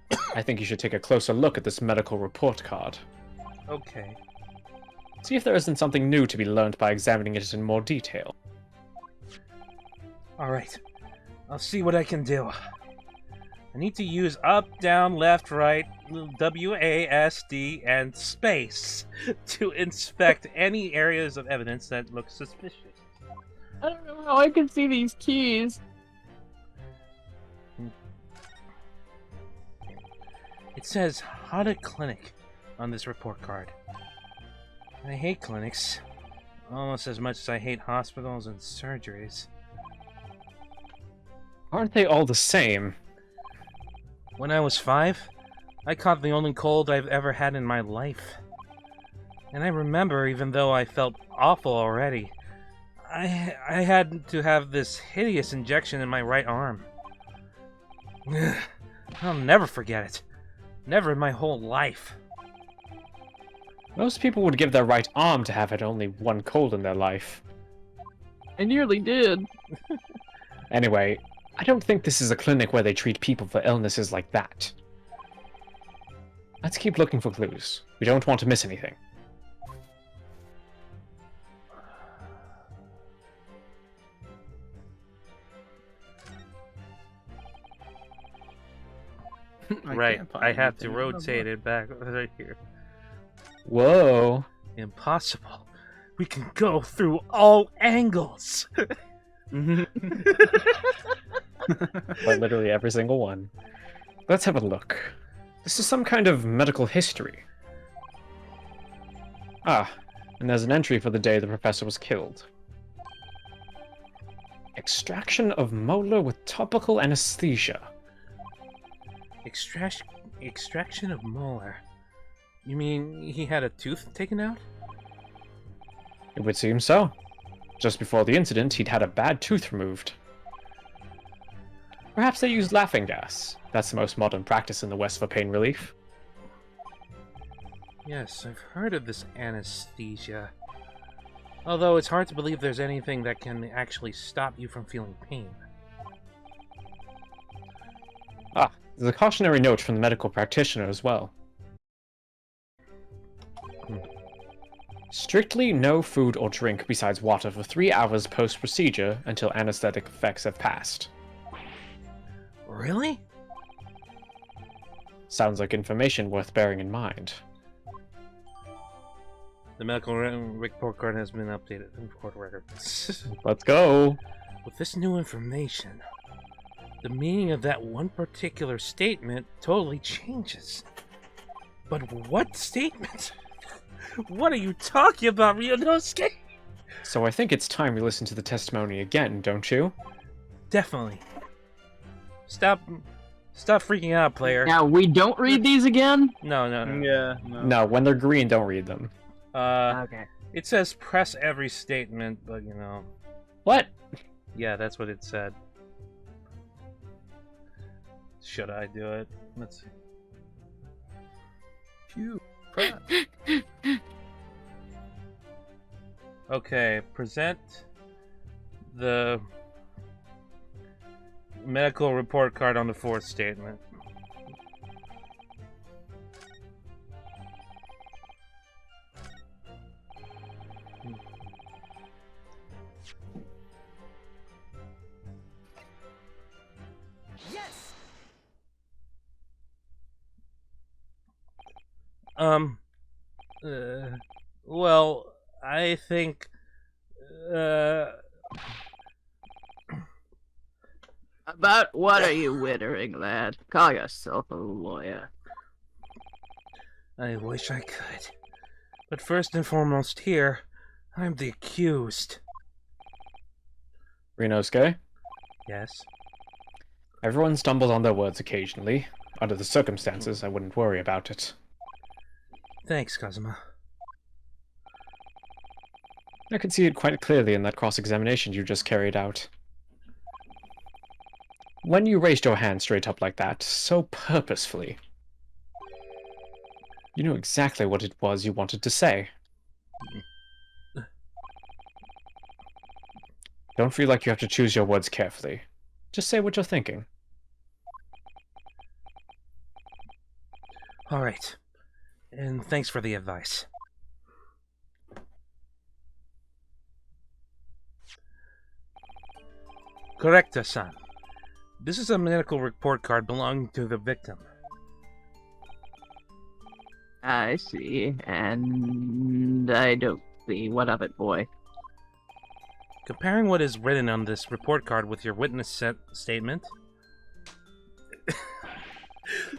key? I think you should take a closer look at this medical report card. Okay. See if there isn't something new to be learned by examining it in more detail. Alright. I'll see what I can do. I need to use up, down, left, right, WASD, and space to inspect any areas of evidence that look suspicious. I don't know how I can see these keys. It says Hada Clinic on this report card. I hate clinics. Almost as much as I hate hospitals and surgeries. Aren't they all the same? When I was 5, I caught the only cold I've ever had in my life. And I remember, even though I felt awful already, I had to have this hideous injection in my right arm. I'll never forget it. Never in my whole life. Most people would give their right arm to have had only one cold in their life. I nearly did. Anyway, I don't think this is a clinic where they treat people for illnesses like that. Let's keep looking for clues. We don't want to miss anything. Right, I have to rotate it back right here. Whoa. Impossible. We can go through all angles. Like literally every single one. Let's have a look. This is some kind of medical history. Ah, and there's an entry for the day the professor was killed. Extraction of molar with topical anesthesia. Extraction of molar. You mean he had a tooth taken out? It would seem so. Just before the incident, he'd had a bad tooth removed. Perhaps they used laughing gas. That's the most modern practice in the West for pain relief. Yes, I've heard of this anesthesia. Although it's hard to believe there's anything that can actually stop you from feeling pain. Ah, there's a cautionary note from the medical practitioner as well. Strictly no food or drink besides water for 3 hours post-procedure until anesthetic effects have passed. Really? Sounds like information worth bearing in mind. The medical report card has been updated. Court record. Let's go! With this new information, the meaning of that one particular statement totally changes. But what statement? What are you talking about, Ryunosuke? So I think it's time we listen to the testimony again, don't you? Definitely. Stop freaking out, player. Now, we don't read these again? No. Yeah. No, when they're green, don't read them. Okay. It says press every statement, but you know. What? Yeah, that's what it said. Should I do it? Let's see. Phew. Okay, present the medical report card on the fourth statement. Yes. Well, I think, About what are you wittering, lad? Call yourself a lawyer. I wish I could. But first and foremost here, I'm the accused. Ryunosuke? Yes? Everyone stumbles on their words occasionally. Under the circumstances, I wouldn't worry about it. Thanks, Kazuma. I could see it quite clearly in that cross-examination you just carried out. When you raised your hand straight up like that, so purposefully, you knew exactly what it was you wanted to say. Don't feel like you have to choose your words carefully. Just say what you're thinking. Alright. And thanks for the advice. Korekuta-san. This is a medical report card belonging to the victim. I see, and I don't see. What of it, boy? Comparing what is written on this report card with your witness statement,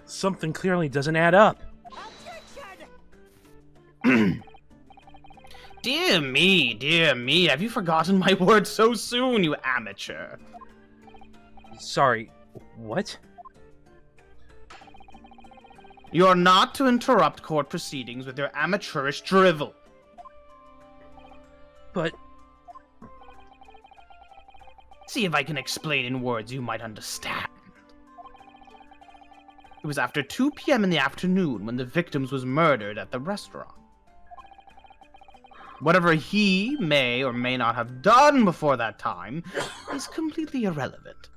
something clearly doesn't add up. Dear me, have you forgotten my words so soon, you amateur? Sorry, what? You're not to interrupt court proceedings with your amateurish drivel. But... See if I can explain in words you might understand. It was after 2 p.m. in the afternoon when the victim was murdered at the restaurant. Whatever he may or may not have done before that time is completely irrelevant.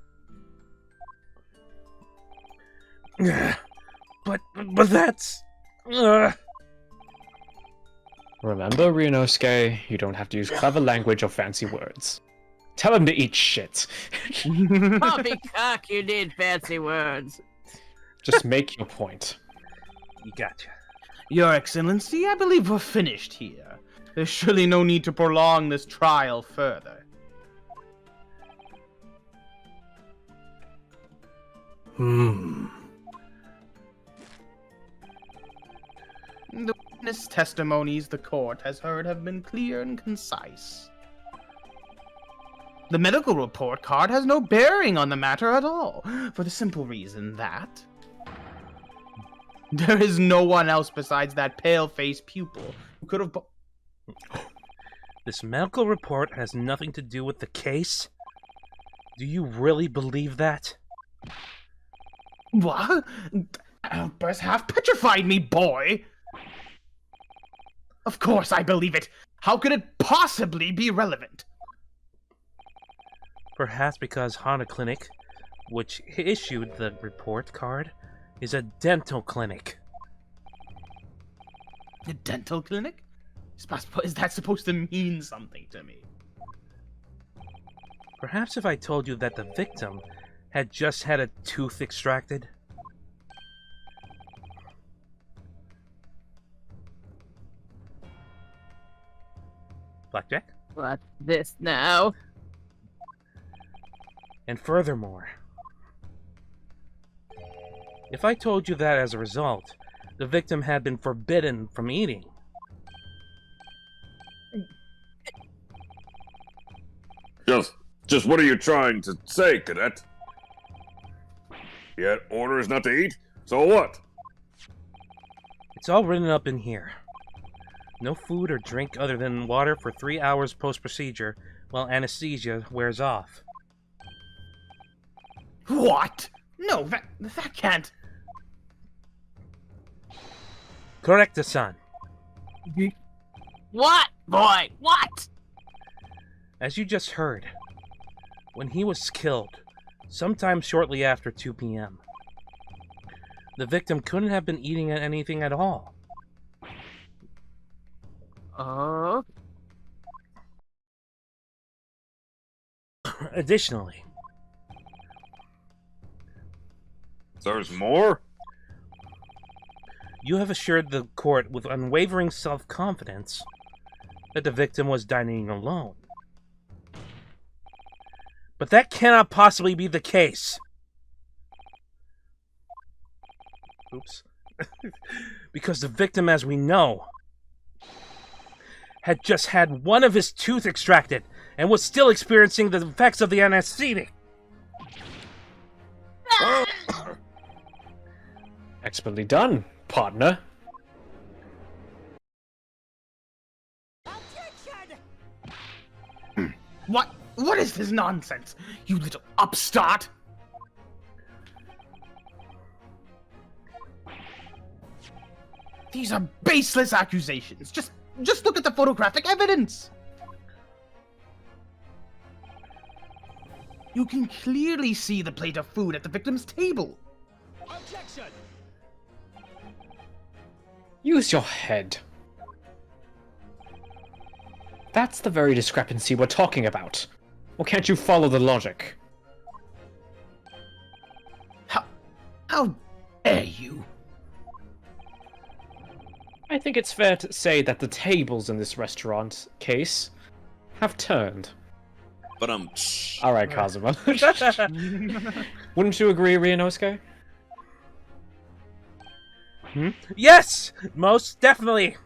But that's... Remember, Ryunosuke, you don't have to use clever language or fancy words. Tell him to eat shit. Poppycock, you need fancy words. Just make your point. You gotcha. Your Excellency, I believe we're finished here. There's surely no need to prolong this trial further. The witness testimonies the court has heard have been clear and concise. The medical report card has no bearing on the matter at all, for the simple reason that there is no one else besides that pale-faced pupil who could have... This medical report has nothing to do with the case? Do you really believe that? What? Albus half petrified me, boy! Of course I believe it! How could it possibly be relevant? Perhaps because Hana Clinic, which issued the report card, is a dental clinic. A dental clinic? Is that supposed to mean something to me? Perhaps if I told you that the victim had just had a tooth extracted? Blackjack? What's this now? And furthermore, if I told you that as a result, the victim had been forbidden from eating. Just what are you trying to say, Cadet? He had orders not to eat? So what? It's all written up in here. No food or drink other than water for 3 hours post-procedure while anesthesia wears off. What? No, that can't. Correct, son. What, boy? What? As you just heard, when he was killed, sometime shortly after 2 p.m., the victim couldn't have been eating anything at all. Additionally, There's more? you have assured the court with unwavering self-confidence that the victim was dining alone. But that cannot possibly be the case. Oops. Because the victim, as we know, had just had one of his tooth extracted and was still experiencing the effects of the anesthetic. Expertly done, partner. Objection! What is this nonsense? You little upstart! These are baseless accusations. Just look at the photographic evidence. You can clearly see the plate of food at the victim's table. Objection! Use your head. That's the very discrepancy we're talking about. Or can't you follow the logic? How dare you? I think it's fair to say that the tables in this restaurant case have turned. But Alright, Kazuma. Wouldn't you agree, Ryunosuke? Yes! Most definitely!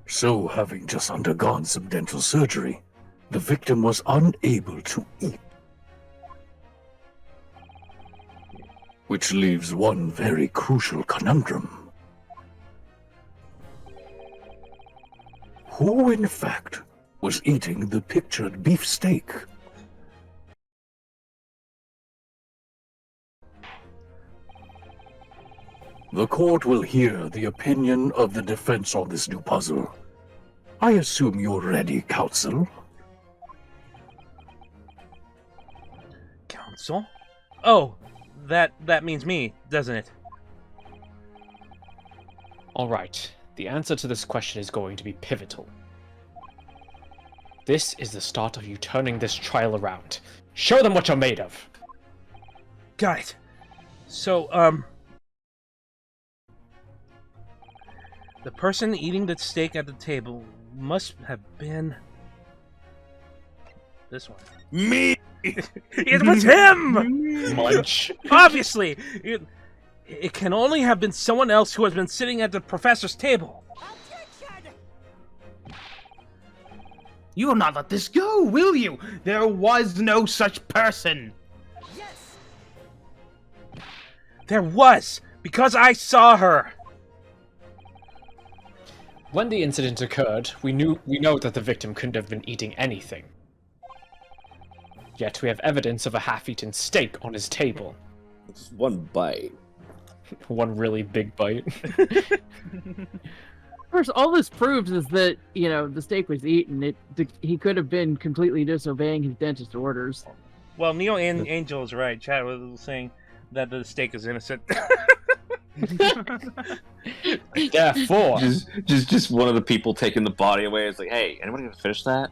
So, having just undergone some dental surgery, the victim was unable to eat. Which leaves one very crucial conundrum. Who, in fact, was eating the pictured beefsteak? The court will hear the opinion of the defense on this new puzzle. I assume you're ready, counsel? Counsel? Oh, that means me, doesn't it? Alright, the answer to this question is going to be pivotal. This is the start of you turning this trial around. Show them what you're made of! Got it. So, the person eating the steak at the table must have been this one. Me! It was him! Munch. Obviously! It can only have been someone else who has been sitting at the professor's table. Objection! You will not let this go, will you? There was no such person. Yes! There was! Because I saw her! When the incident occurred, we know that the victim couldn't have been eating anything. Yet we have evidence of a half-eaten steak on his table. Just one bite. One really big bite. Of course, all this proves is that, you know, the steak was eaten. He could have been completely disobeying his dentist orders. Well, Neo Angel is right. Chad was saying that the steak is innocent. Therefore, just one of the people taking the body away is like, hey, anybody gonna finish that?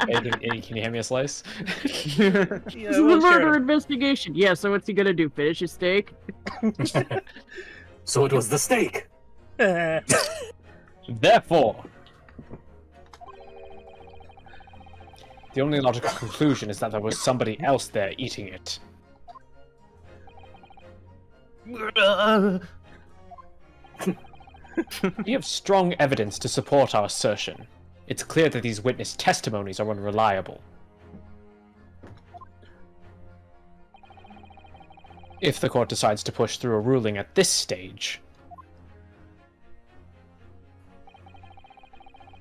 hey, can you hand me a slice? This is a murder investigation. Yeah, so what's he gonna do? Finish his steak? So it was the steak. Therefore, the only logical conclusion is that there was somebody else there eating it. We have strong evidence to support our assertion. It's clear that these witness testimonies are unreliable. If the court decides to push through a ruling at this stage,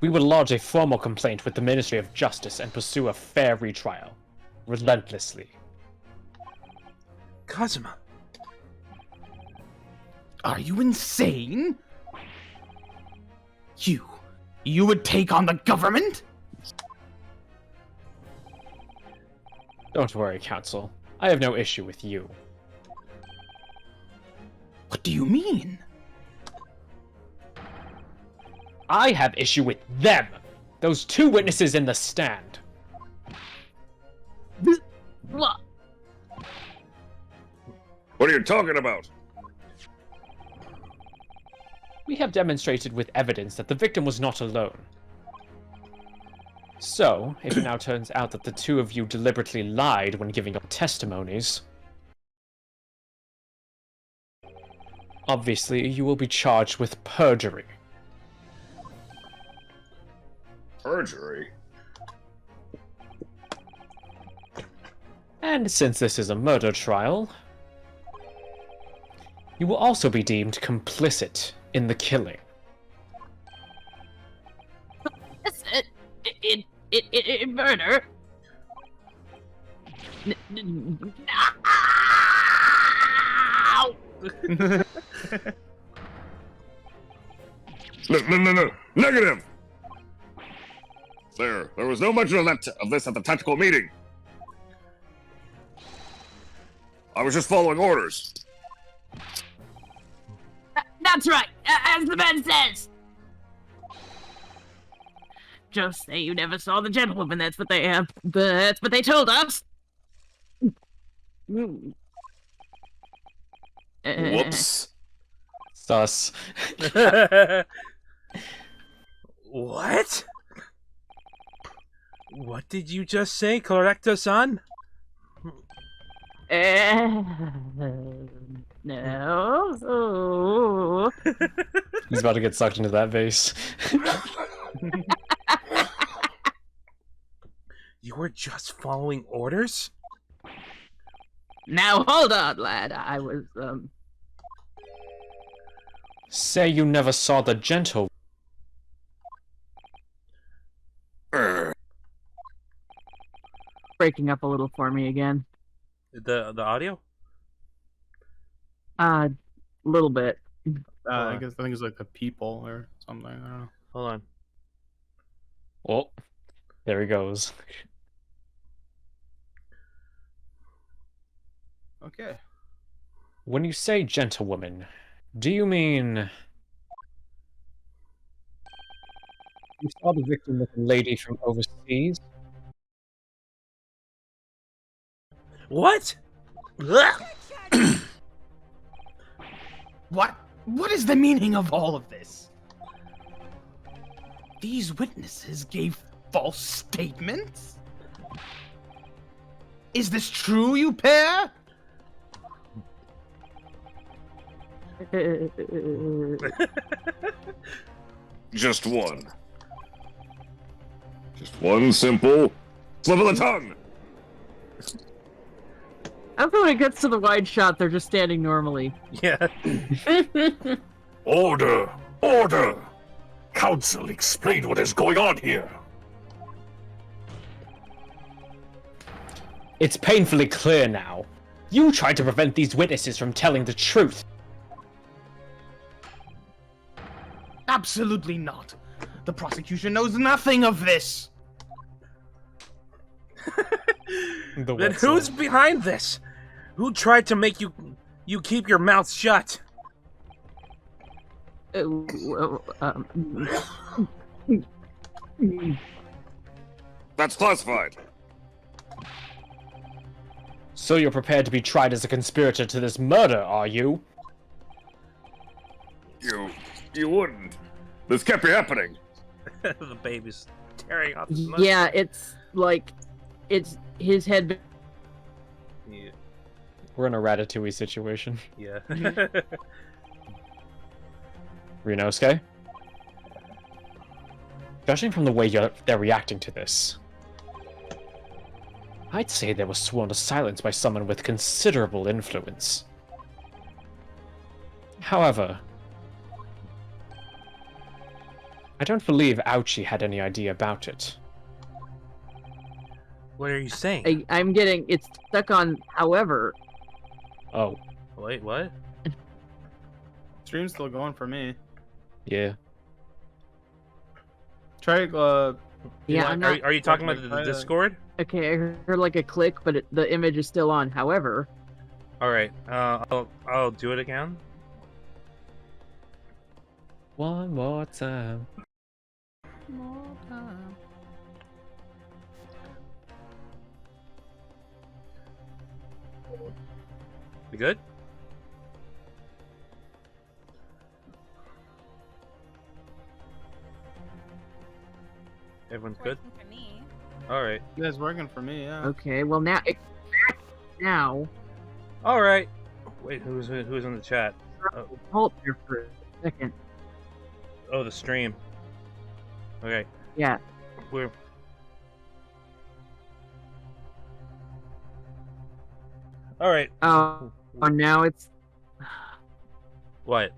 we would lodge a formal complaint with the Ministry of Justice and pursue a fair retrial, relentlessly. Kazuma. Are you insane? You would take on the government? Don't worry, Counsel. I have no issue with you. What do you mean? I have issue with them! Those two witnesses in the stand. What are you talking about? We have demonstrated with evidence that the victim was not alone. So, if it now turns out that the two of you deliberately lied when giving up testimonies, obviously you will be charged with perjury. Perjury? And since this is a murder trial, you will also be deemed complicit in the killing. In murder? No. Negative! There was no mention of this at the tactical meeting. I was just following orders. That's right, as the man says. Just say you never saw the gentlewoman. That's what they told us. Whoops. Sus. What? What did you just say, Korekuta-san? No. He's about to get sucked into that vase. You were just following orders? Now hold on, lad. I was Say you never saw the gentle. breaking up a little for me again. The audio? Little bit. I think it's like the people or something. I don't know. Hold on. Oh, there he goes. Okay. When you say gentlewoman, do you mean you saw the victim with a lady from overseas? What? What is the meaning of all of this? These witnesses gave false statements? Is this true, you pair? Just one. Just one simple slip of the tongue. I thought when it gets to the wide shot, they're just standing normally. Yeah. Order! Order! Council, explain what is going on here. It's painfully clear now. You tried to prevent these witnesses from telling the truth. Absolutely not. The prosecution knows nothing of this. Then who's behind this? Who tried to make you keep your mouth shut? That's classified. So you're prepared to be tried as a conspirator to this murder, are you? You wouldn't. This can't be happening. The baby's tearing off his nose. Yeah, it's like it's his head. Yeah. We're in a Ratatouille situation. Yeah. Ryunosuke? Judging from the way they're reacting to this, I'd say they were sworn to silence by someone with considerable influence. However, I don't believe Auchi had any idea about it. What are you saying? I'm getting it's stuck on however. Oh, Wait, what? Stream's still going for me. yeah. Try Yeah, I'm not. Are you talking about the Discord? Okay, I heard like a click, but the image is still on. However, All right. I'll do it again. One more time. You good? Everyone's good? Working for me. Alright. You guys working for me, yeah. okay. Well, now, Alright. Wait, who's in the chat? Oh, hold there for a second. oh, the stream. Okay. Yeah. We're... Alright. Oh, now it's. What?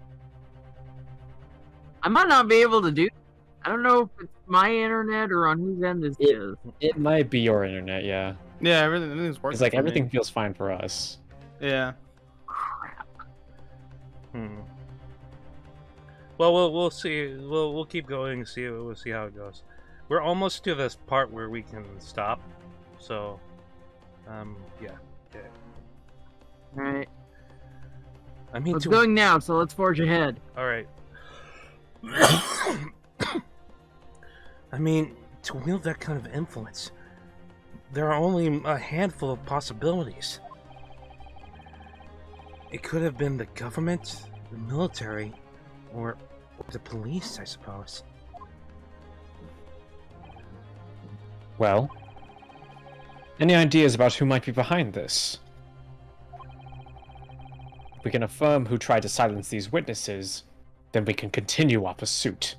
I might not be able to do. I don't know if it's my internet or on whose end this is. It might be your internet, yeah. Yeah, everything's working. It's like for everything me. feels fine for us. Yeah. Well, we'll see. We'll keep going and see. We'll see how it goes. We're almost to this part where we can stop. So, yeah. All right. I mean, It's going now, so let's forge ahead. All right. I mean, to wield that kind of influence, there are only a handful of possibilities. It could have been the government, the military, or the police, I suppose. Well, any ideas about who might be behind this? If we can affirm who tried to silence these witnesses, then we can continue our pursuit.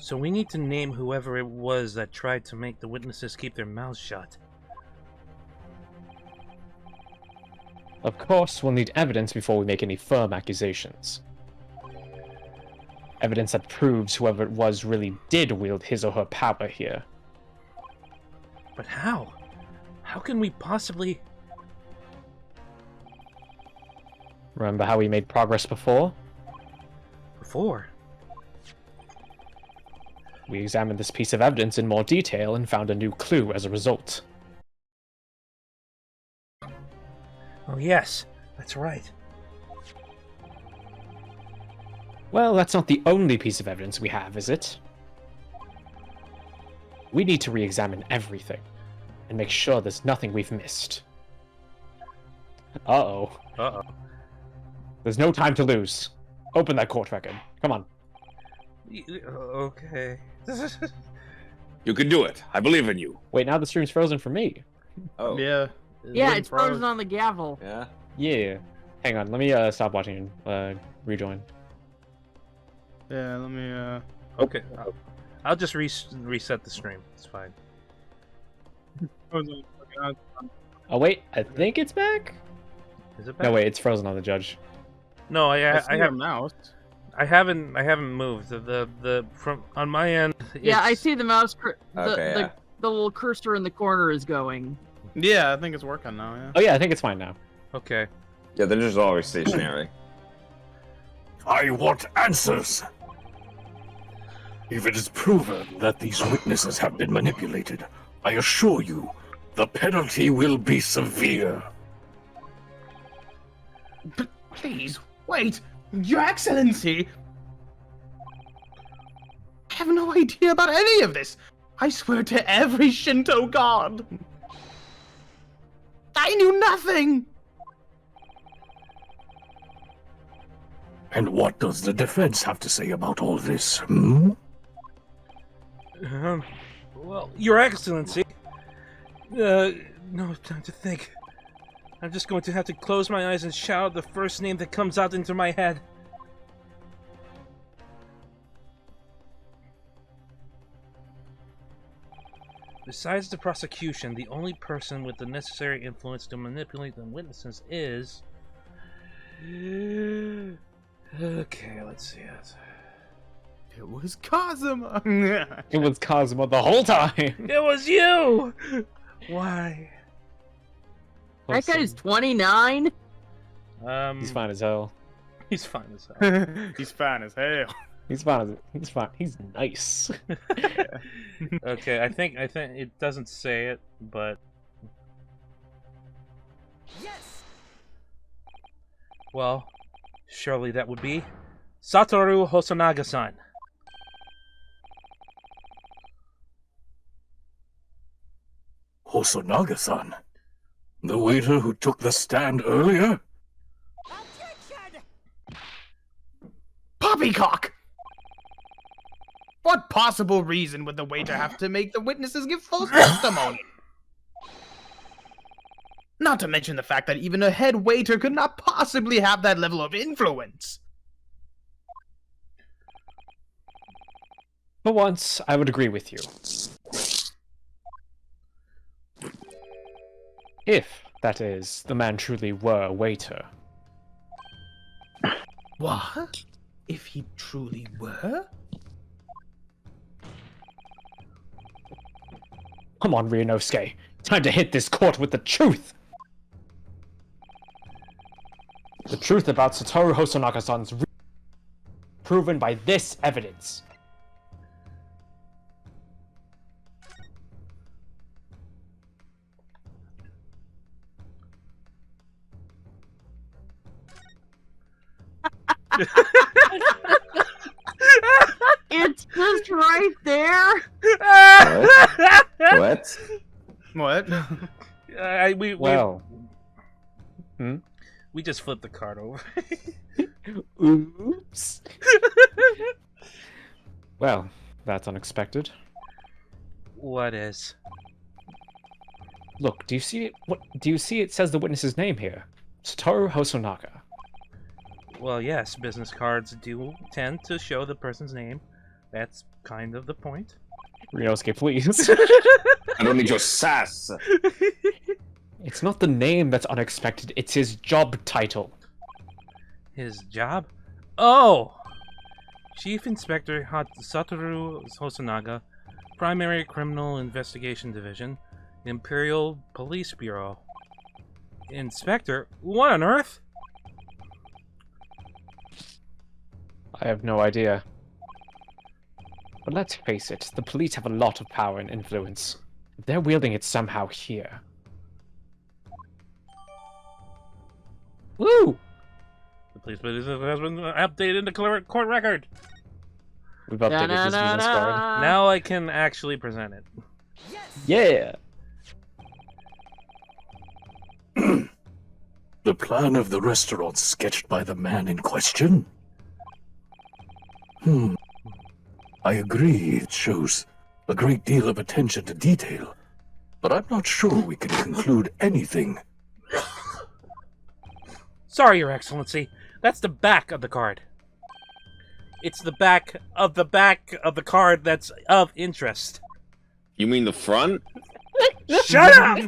So we need to name whoever it was that tried to make the witnesses keep their mouths shut. Of course, we'll need evidence before we make any firm accusations. Evidence that proves whoever it was really did wield his or her power here. But how? How can we possibly... Remember how we made progress before? Before? We examined this piece of evidence in more detail and found a new clue as a result. Oh yes, that's right. Well, that's not the only piece of evidence we have, is it? We need to re-examine everything, and make sure there's nothing we've missed. Uh-oh. Uh-oh. There's no time to lose. Open that court record. Come on. Okay. You can do it. I believe in you. Wait, now the stream's frozen for me. Oh. Yeah. Yeah, it's frozen on the gavel. Yeah. Yeah. Hang on, let me stop watching and rejoin. Yeah, let me, Okay. I'll just reset the stream. It's fine. Oh wait, I think it's back? Is it back? No wait, it's frozen on the judge. No, I I have mouse. I haven't moved. The from on my end. Yeah, I it's- see the mouse. Okay, yeah. The little cursor in the corner is going. Yeah, I think it's working now, yeah. Oh yeah, I think it's fine now. Okay. Yeah, they're just always stationary. I want answers. If it is proven that these witnesses have been manipulated, I assure you, the penalty will be severe. But please, wait! Your Excellency! I have no idea about any of this! I swear to every Shinto god! I knew nothing! And what does the defense have to say about all this, hmm? Well, Your Excellency. No time to think. I'm just going to have to close my eyes and shout out the first name that comes out into my head. Besides the prosecution, the only person with the necessary influence to manipulate the witnesses is... Okay, let's see it. It was Kazuma. It was Kazuma the whole time. It was you! Why? That guy's 29. He's fine as hell. He's fine as hell. He's fine as hell. He's fine. He's fine. He's nice. Okay, I think it doesn't say it, but Yes. well, surely that would be Satoru Hosonaga-san. Hosonaga-san? The waiter who took the stand earlier? Objection! Poppycock! What possible reason would the waiter have to make the witnesses give false testimony? Not to mention the fact that even a head waiter could not possibly have that level of influence. For once, I would agree with you. If, that is, the man truly were a waiter. What? If he truly were? Come on, Ryunosuke. Time to hit this court with the truth! The truth about Satoru Hosonaga-san's proven by this evidence. It's just right there. What? What? We just flipped the card over. Oops. Well, that's unexpected. What is? Look, do you see it? What do you see? It says the witness's name here, Satoru Hosonaga. Well, yes, business cards do tend to show the person's name. That's kind of the point. Ryunosuke, please. I don't need your sass. It's not the name that's unexpected, it's his job title. His job? Oh! Chief Inspector Satoru Hosonaga, Primary Criminal Investigation Division, Imperial Police Bureau. Inspector? What on earth? I have no idea. But let's face it, the police have a lot of power and influence. They're wielding it somehow here. Woo! The police has been updated in the court record. We've updated his business card. Now I can actually present it. Yeah! The plan of the restaurant sketched by the man in question? I agree, it shows a great deal of attention to detail, but I'm not sure we can conclude anything. Sorry, Your Excellency. That's the back of the card. It's the back of the card that's of interest. You mean the front? Shut up!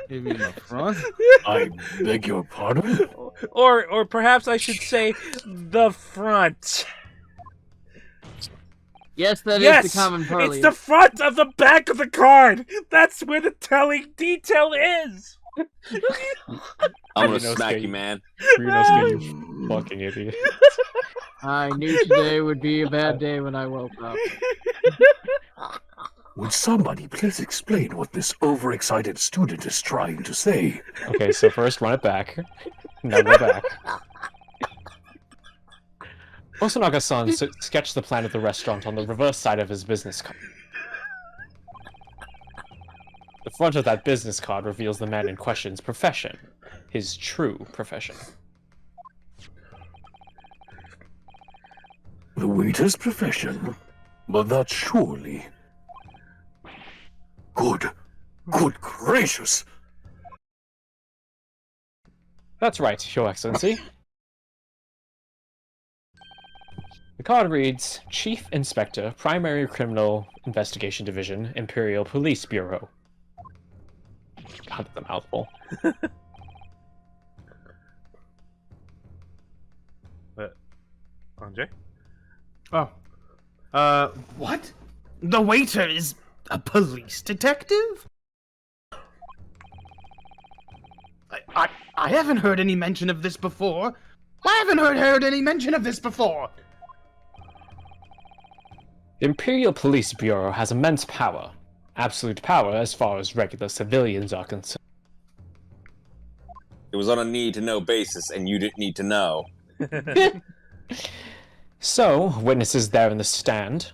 You mean the front? I beg your pardon? Or perhaps I should say the front. Yes, that is the common parlance. It's the front of the back of the card. That's where the telling detail is. I'm gonna smack you, man. Ryunosuke, you fucking idiot. I knew today would be a bad day when I woke up. Would somebody please explain what this overexcited student is trying to say? Okay, so first run it back. Now go back. Hosonaga-san sketched the plan of the restaurant on the reverse side of his business card. The front of that business card reveals the man in question's profession. His true profession. The waiter's profession? But that's surely... Good gracious! That's right, Your Excellency. The card reads, Chief Inspector, Primary Criminal Investigation Division, Imperial Police Bureau. God, that's a mouthful. Andre? Oh. What? The waiter is a police detective? I haven't heard any mention of this before. I haven't heard any mention of this before. The Imperial Police Bureau has immense power. Absolute power as far as regular civilians are concerned. It was on a need-to-know basis, and you didn't need to know. So, witnesses there in the stand.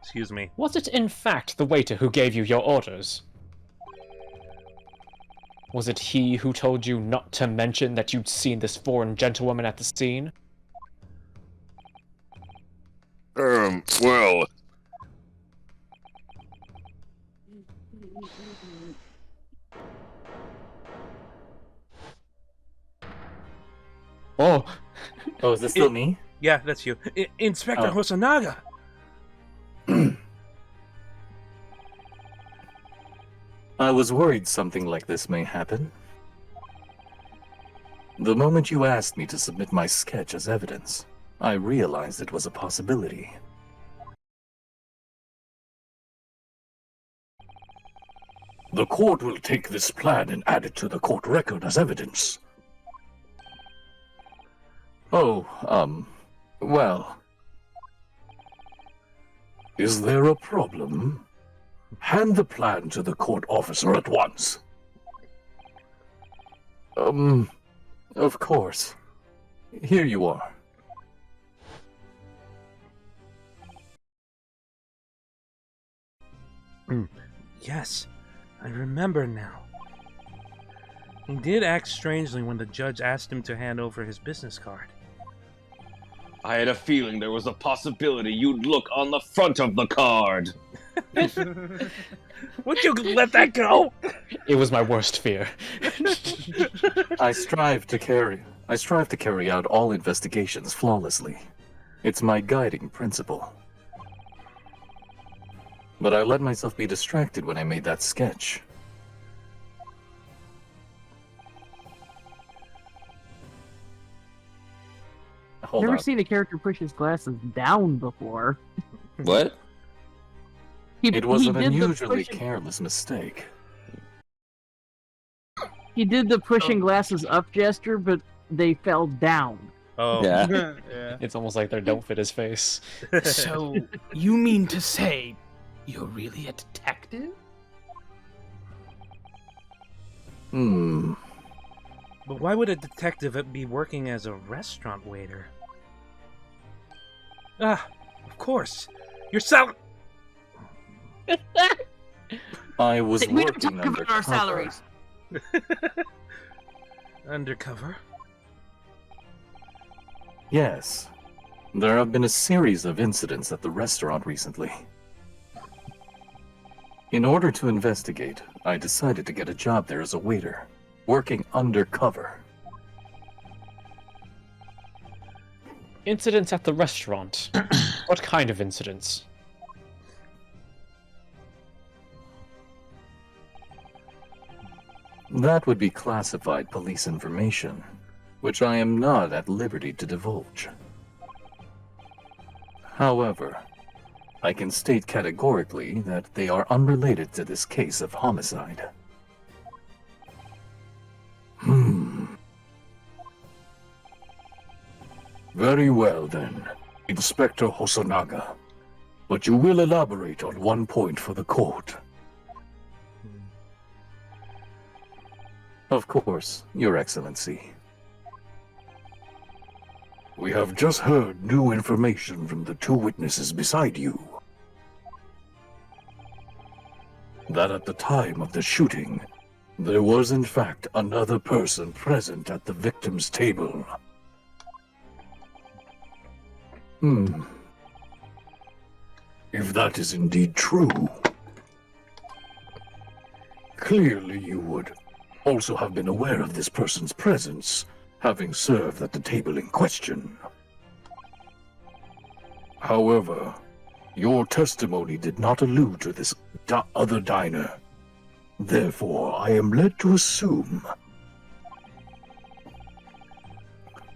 Excuse me. Was it in fact the waiter who gave you your orders? Was it he who told you not to mention that you'd seen this foreign gentlewoman at the scene? Well... Oh! Oh, is this still me? Yeah, that's you. Inspector Oh. Hosonaga! I was worried something like this may happen. The moment you asked me to submit my sketch as evidence, I realized it was a possibility. The court will take this plan and add it to the court record as evidence. Oh, well... Is there a problem? Hand the plan to the court officer at once. Of course. Here you are. Yes, I remember now. He did act strangely when the judge asked him to hand over his business card. I had a feeling there was a possibility you'd look on the front of the card. Would you let that go? It was my worst fear. I strive to carry out all investigations flawlessly. It's my guiding principle. But I let myself be distracted when I made that sketch. Hold Never on. seen a character push his glasses down before. What? It was an did the unusually pushing- careless mistake. He did the pushing glasses up gesture, but they fell down. Oh. Yeah. Yeah. It's almost like they don't fit his face. So, you mean to say you're really a detective? But why would a detective be working as a restaurant waiter? Ah, of course. You're I was We don't working talk about our undercover. salaries. undercover. Yes. There have been a series of incidents at the restaurant recently. In order to investigate, I decided to get a job there as a waiter, working undercover. Incidents at the restaurant. What kind of incidents? That would be classified police information, which I am not at liberty to divulge. However, I can state categorically that they are unrelated to this case of homicide. Very well then, Inspector Hosonaga. But you will elaborate on one point for the court. Of course, Your Excellency. We have just heard new information from the two witnesses beside you. That at the time of the shooting, there was in fact another person present at the victim's table. If that is indeed true, clearly you would also have been aware of this person's presence, having served at the table in question. However, your testimony did not allude to this other diner. Therefore, I am led to assume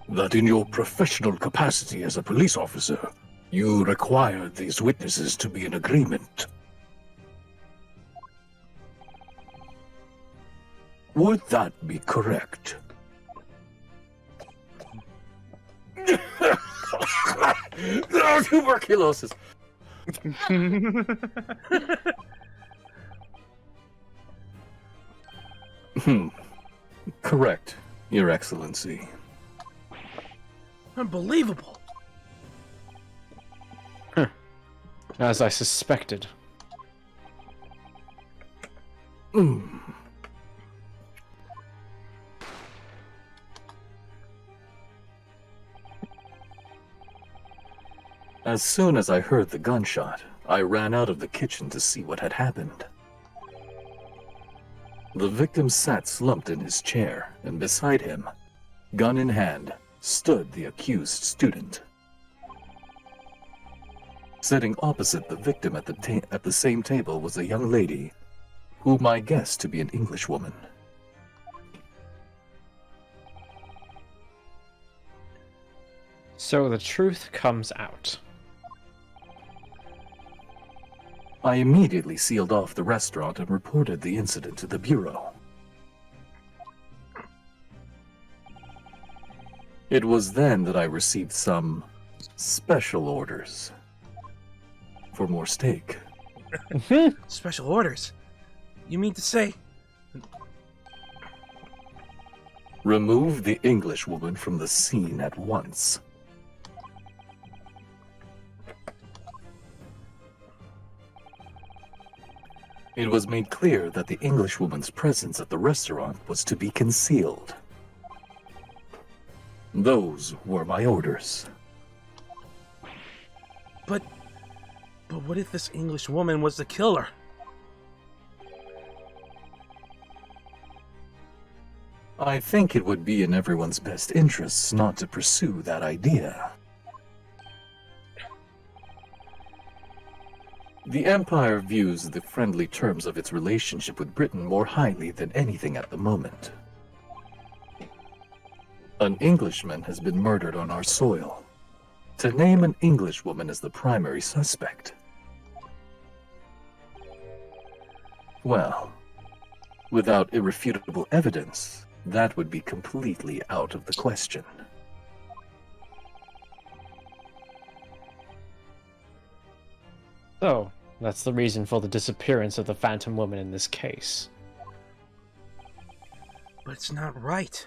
that in your professional capacity as a police officer, you required these witnesses to be in agreement. Would that be correct? Tuberculosis. Correct, Your Excellency. Unbelievable. As I suspected. As soon as I heard the gunshot, I ran out of the kitchen to see what had happened. The victim sat slumped in his chair, and beside him, gun in hand, stood the accused student. Sitting opposite the victim at the same table was a young lady, whom I guessed to be an Englishwoman. So the truth comes out. I immediately sealed off the restaurant and reported the incident to the Bureau. It was then that I received some special orders for more steak. Special orders? You mean to say? Remove the Englishwoman from the scene at once. It was made clear that the Englishwoman's presence at the restaurant was to be concealed. Those were my orders. But what if this English woman was the killer? I think it would be in everyone's best interests not to pursue that idea. The Empire views the friendly terms of its relationship with Britain more highly than anything at the moment. An Englishman has been murdered on our soil. To name an Englishwoman as the primary suspect, well, without irrefutable evidence, that would be completely out of the question. So, that's the reason for the disappearance of the Phantom Woman in this case. But it's not right.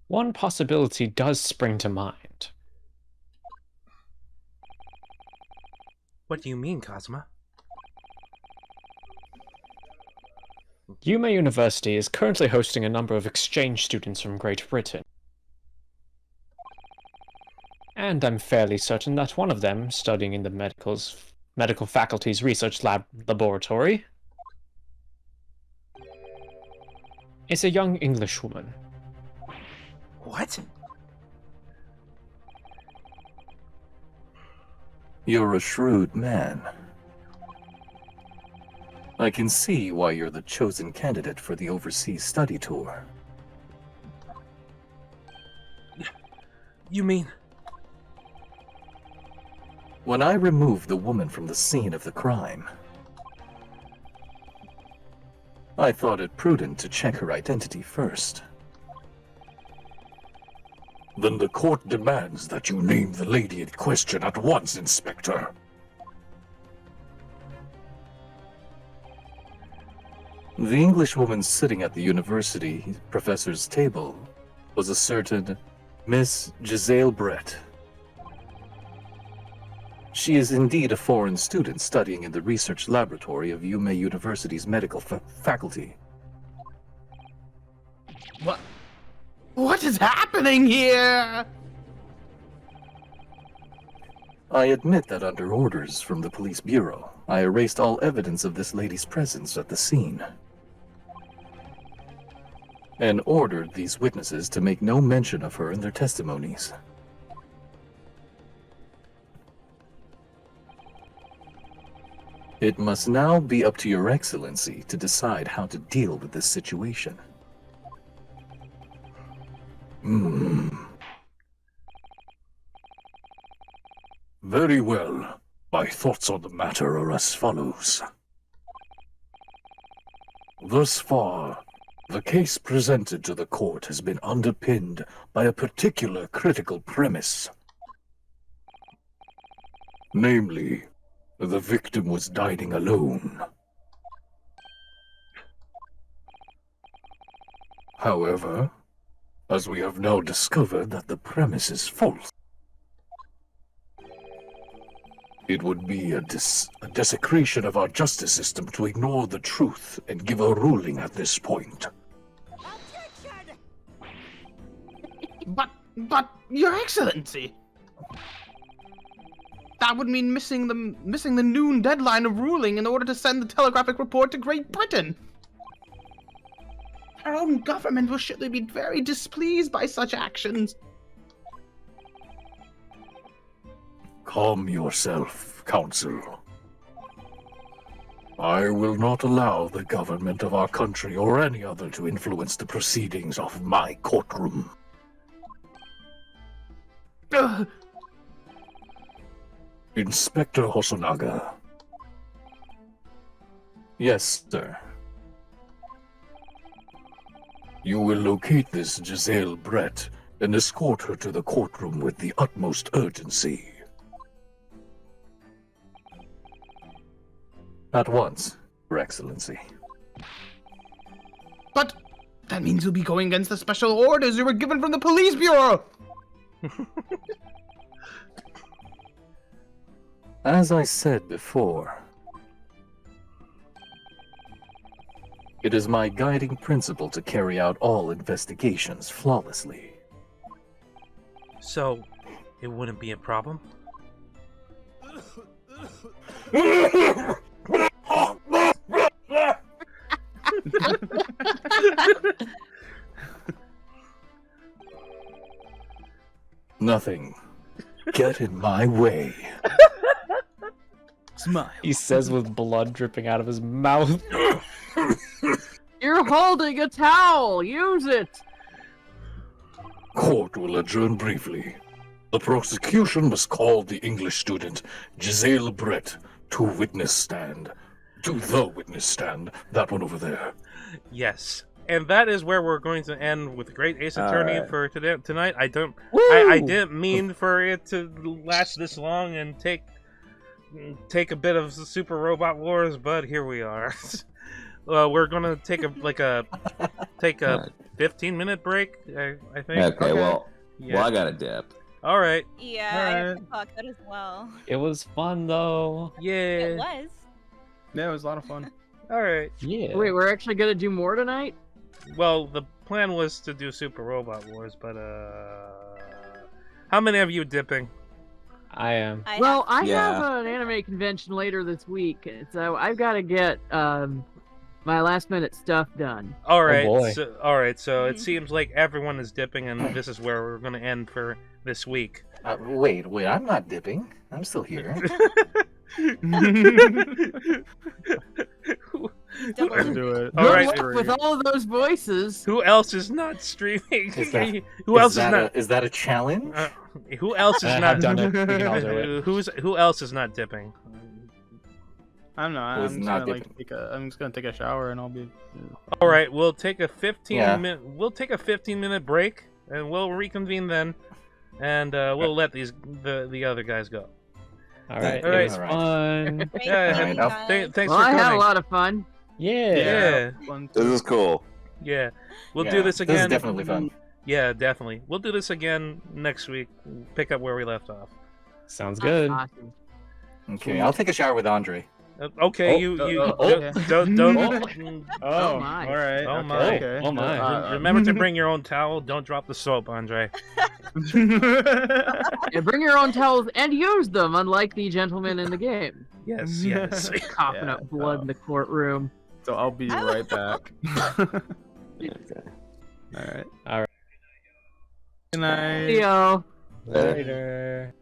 One possibility does spring to mind. What do you mean, Kazuma? Yume University is currently hosting a number of exchange students from Great Britain. And I'm fairly certain that one of them, studying in the medical faculty's research laboratory, is a young Englishwoman. What? You're a shrewd man. I can see why you're the chosen candidate for the overseas study tour. You mean... When I removed the woman from the scene of the crime, I thought it prudent to check her identity first. Then the court demands that you name the lady in question at once, Inspector. The Englishwoman sitting at the university professor's table was a certain Miss Giselle Brett. She is indeed a foreign student studying in the research laboratory of Yume University's medical faculty. What is happening here? I admit that under orders from the police bureau, I erased all evidence of this lady's presence at the scene. and ordered these witnesses to make no mention of her in their testimonies. It must now be up to Your Excellency to decide how to deal with this situation. Very well. My thoughts on the matter are as follows. Thus far, the case presented to the court has been underpinned by a particular critical premise. Namely, the victim was dining alone. However, as we have now discovered that the premise is false, it would be a desecration of our justice system to ignore the truth and give a ruling at this point. But, Your Excellency! That would mean missing the noon deadline of ruling in order to send the telegraphic report to Great Britain. Our own government will surely be very displeased by such actions. Calm yourself, Counsel. I will not allow the government of our country or any other to influence the proceedings of my courtroom. Inspector Hosonaga. Yes, sir. You will locate this Giselle Brett and escort her to the courtroom with the utmost urgency. At once, Your Excellency. But that means you'll be going against the special orders you were given from the police bureau! As I said before, it is my guiding principle to carry out all investigations flawlessly. So, it wouldn't be a problem? Nothing. Get in my way. Smile. He says with blood dripping out of his mouth. You're holding a towel. Use it. Court will adjourn briefly. The prosecution must call the English student Giselle Brett to witness stand. To the witness stand. That one over there. Yes. And that is where we're going to end with Great Ace Attorney for tonight. I didn't mean for it to last this long and take a bit of Super Robot Wars, but here we are. We're gonna take a 15-minute break, I think. Okay, well, I got a dip. All right. Yeah, I have to clock that as well. It was fun though. Yeah. It was. Yeah, it was a lot of fun. All right. Yeah. Wait, we're actually gonna do more tonight? Well, the plan was to do Super Robot Wars, but how many of you dipping? I am. I have an anime convention later this week, so I've got to get my last minute stuff done. All right. Oh boy. So it seems like everyone is dipping, and this is where we're going to end for this week. Wait, I'm not dipping. I'm still here. Let's do it. All right. Luck with all of those voices. Who else is not streaming? Who else is not? Is that a challenge? Who else is not? done it. We can all do it. Who else is not dipping? I'm not. Who's I'm not just gonna take a shower and I'll be. All right, we'll take a 15-minute break, and we'll reconvene then, and we'll let the other guys go. All right. All right. It was fun. Yeah. Thanks for I coming. had a lot of fun. Yeah. This is cool. Yeah. We'll do this again. This is definitely fun. Yeah, definitely. We'll do this again next week. Pick up where we left off. Sounds good. Awesome. Okay, I'll take a shower with Andre. Okay, don't. Oh, my. all right. Oh my. Okay. Oh my. Remember to bring your own towel. Don't drop the soap, Andre. Yeah, bring your own towels and use them, unlike the gentleman in the game. Yes. Coughing up blood in the courtroom. So I'll be right back. Okay. All right. All right. Good night. See y'all. Later.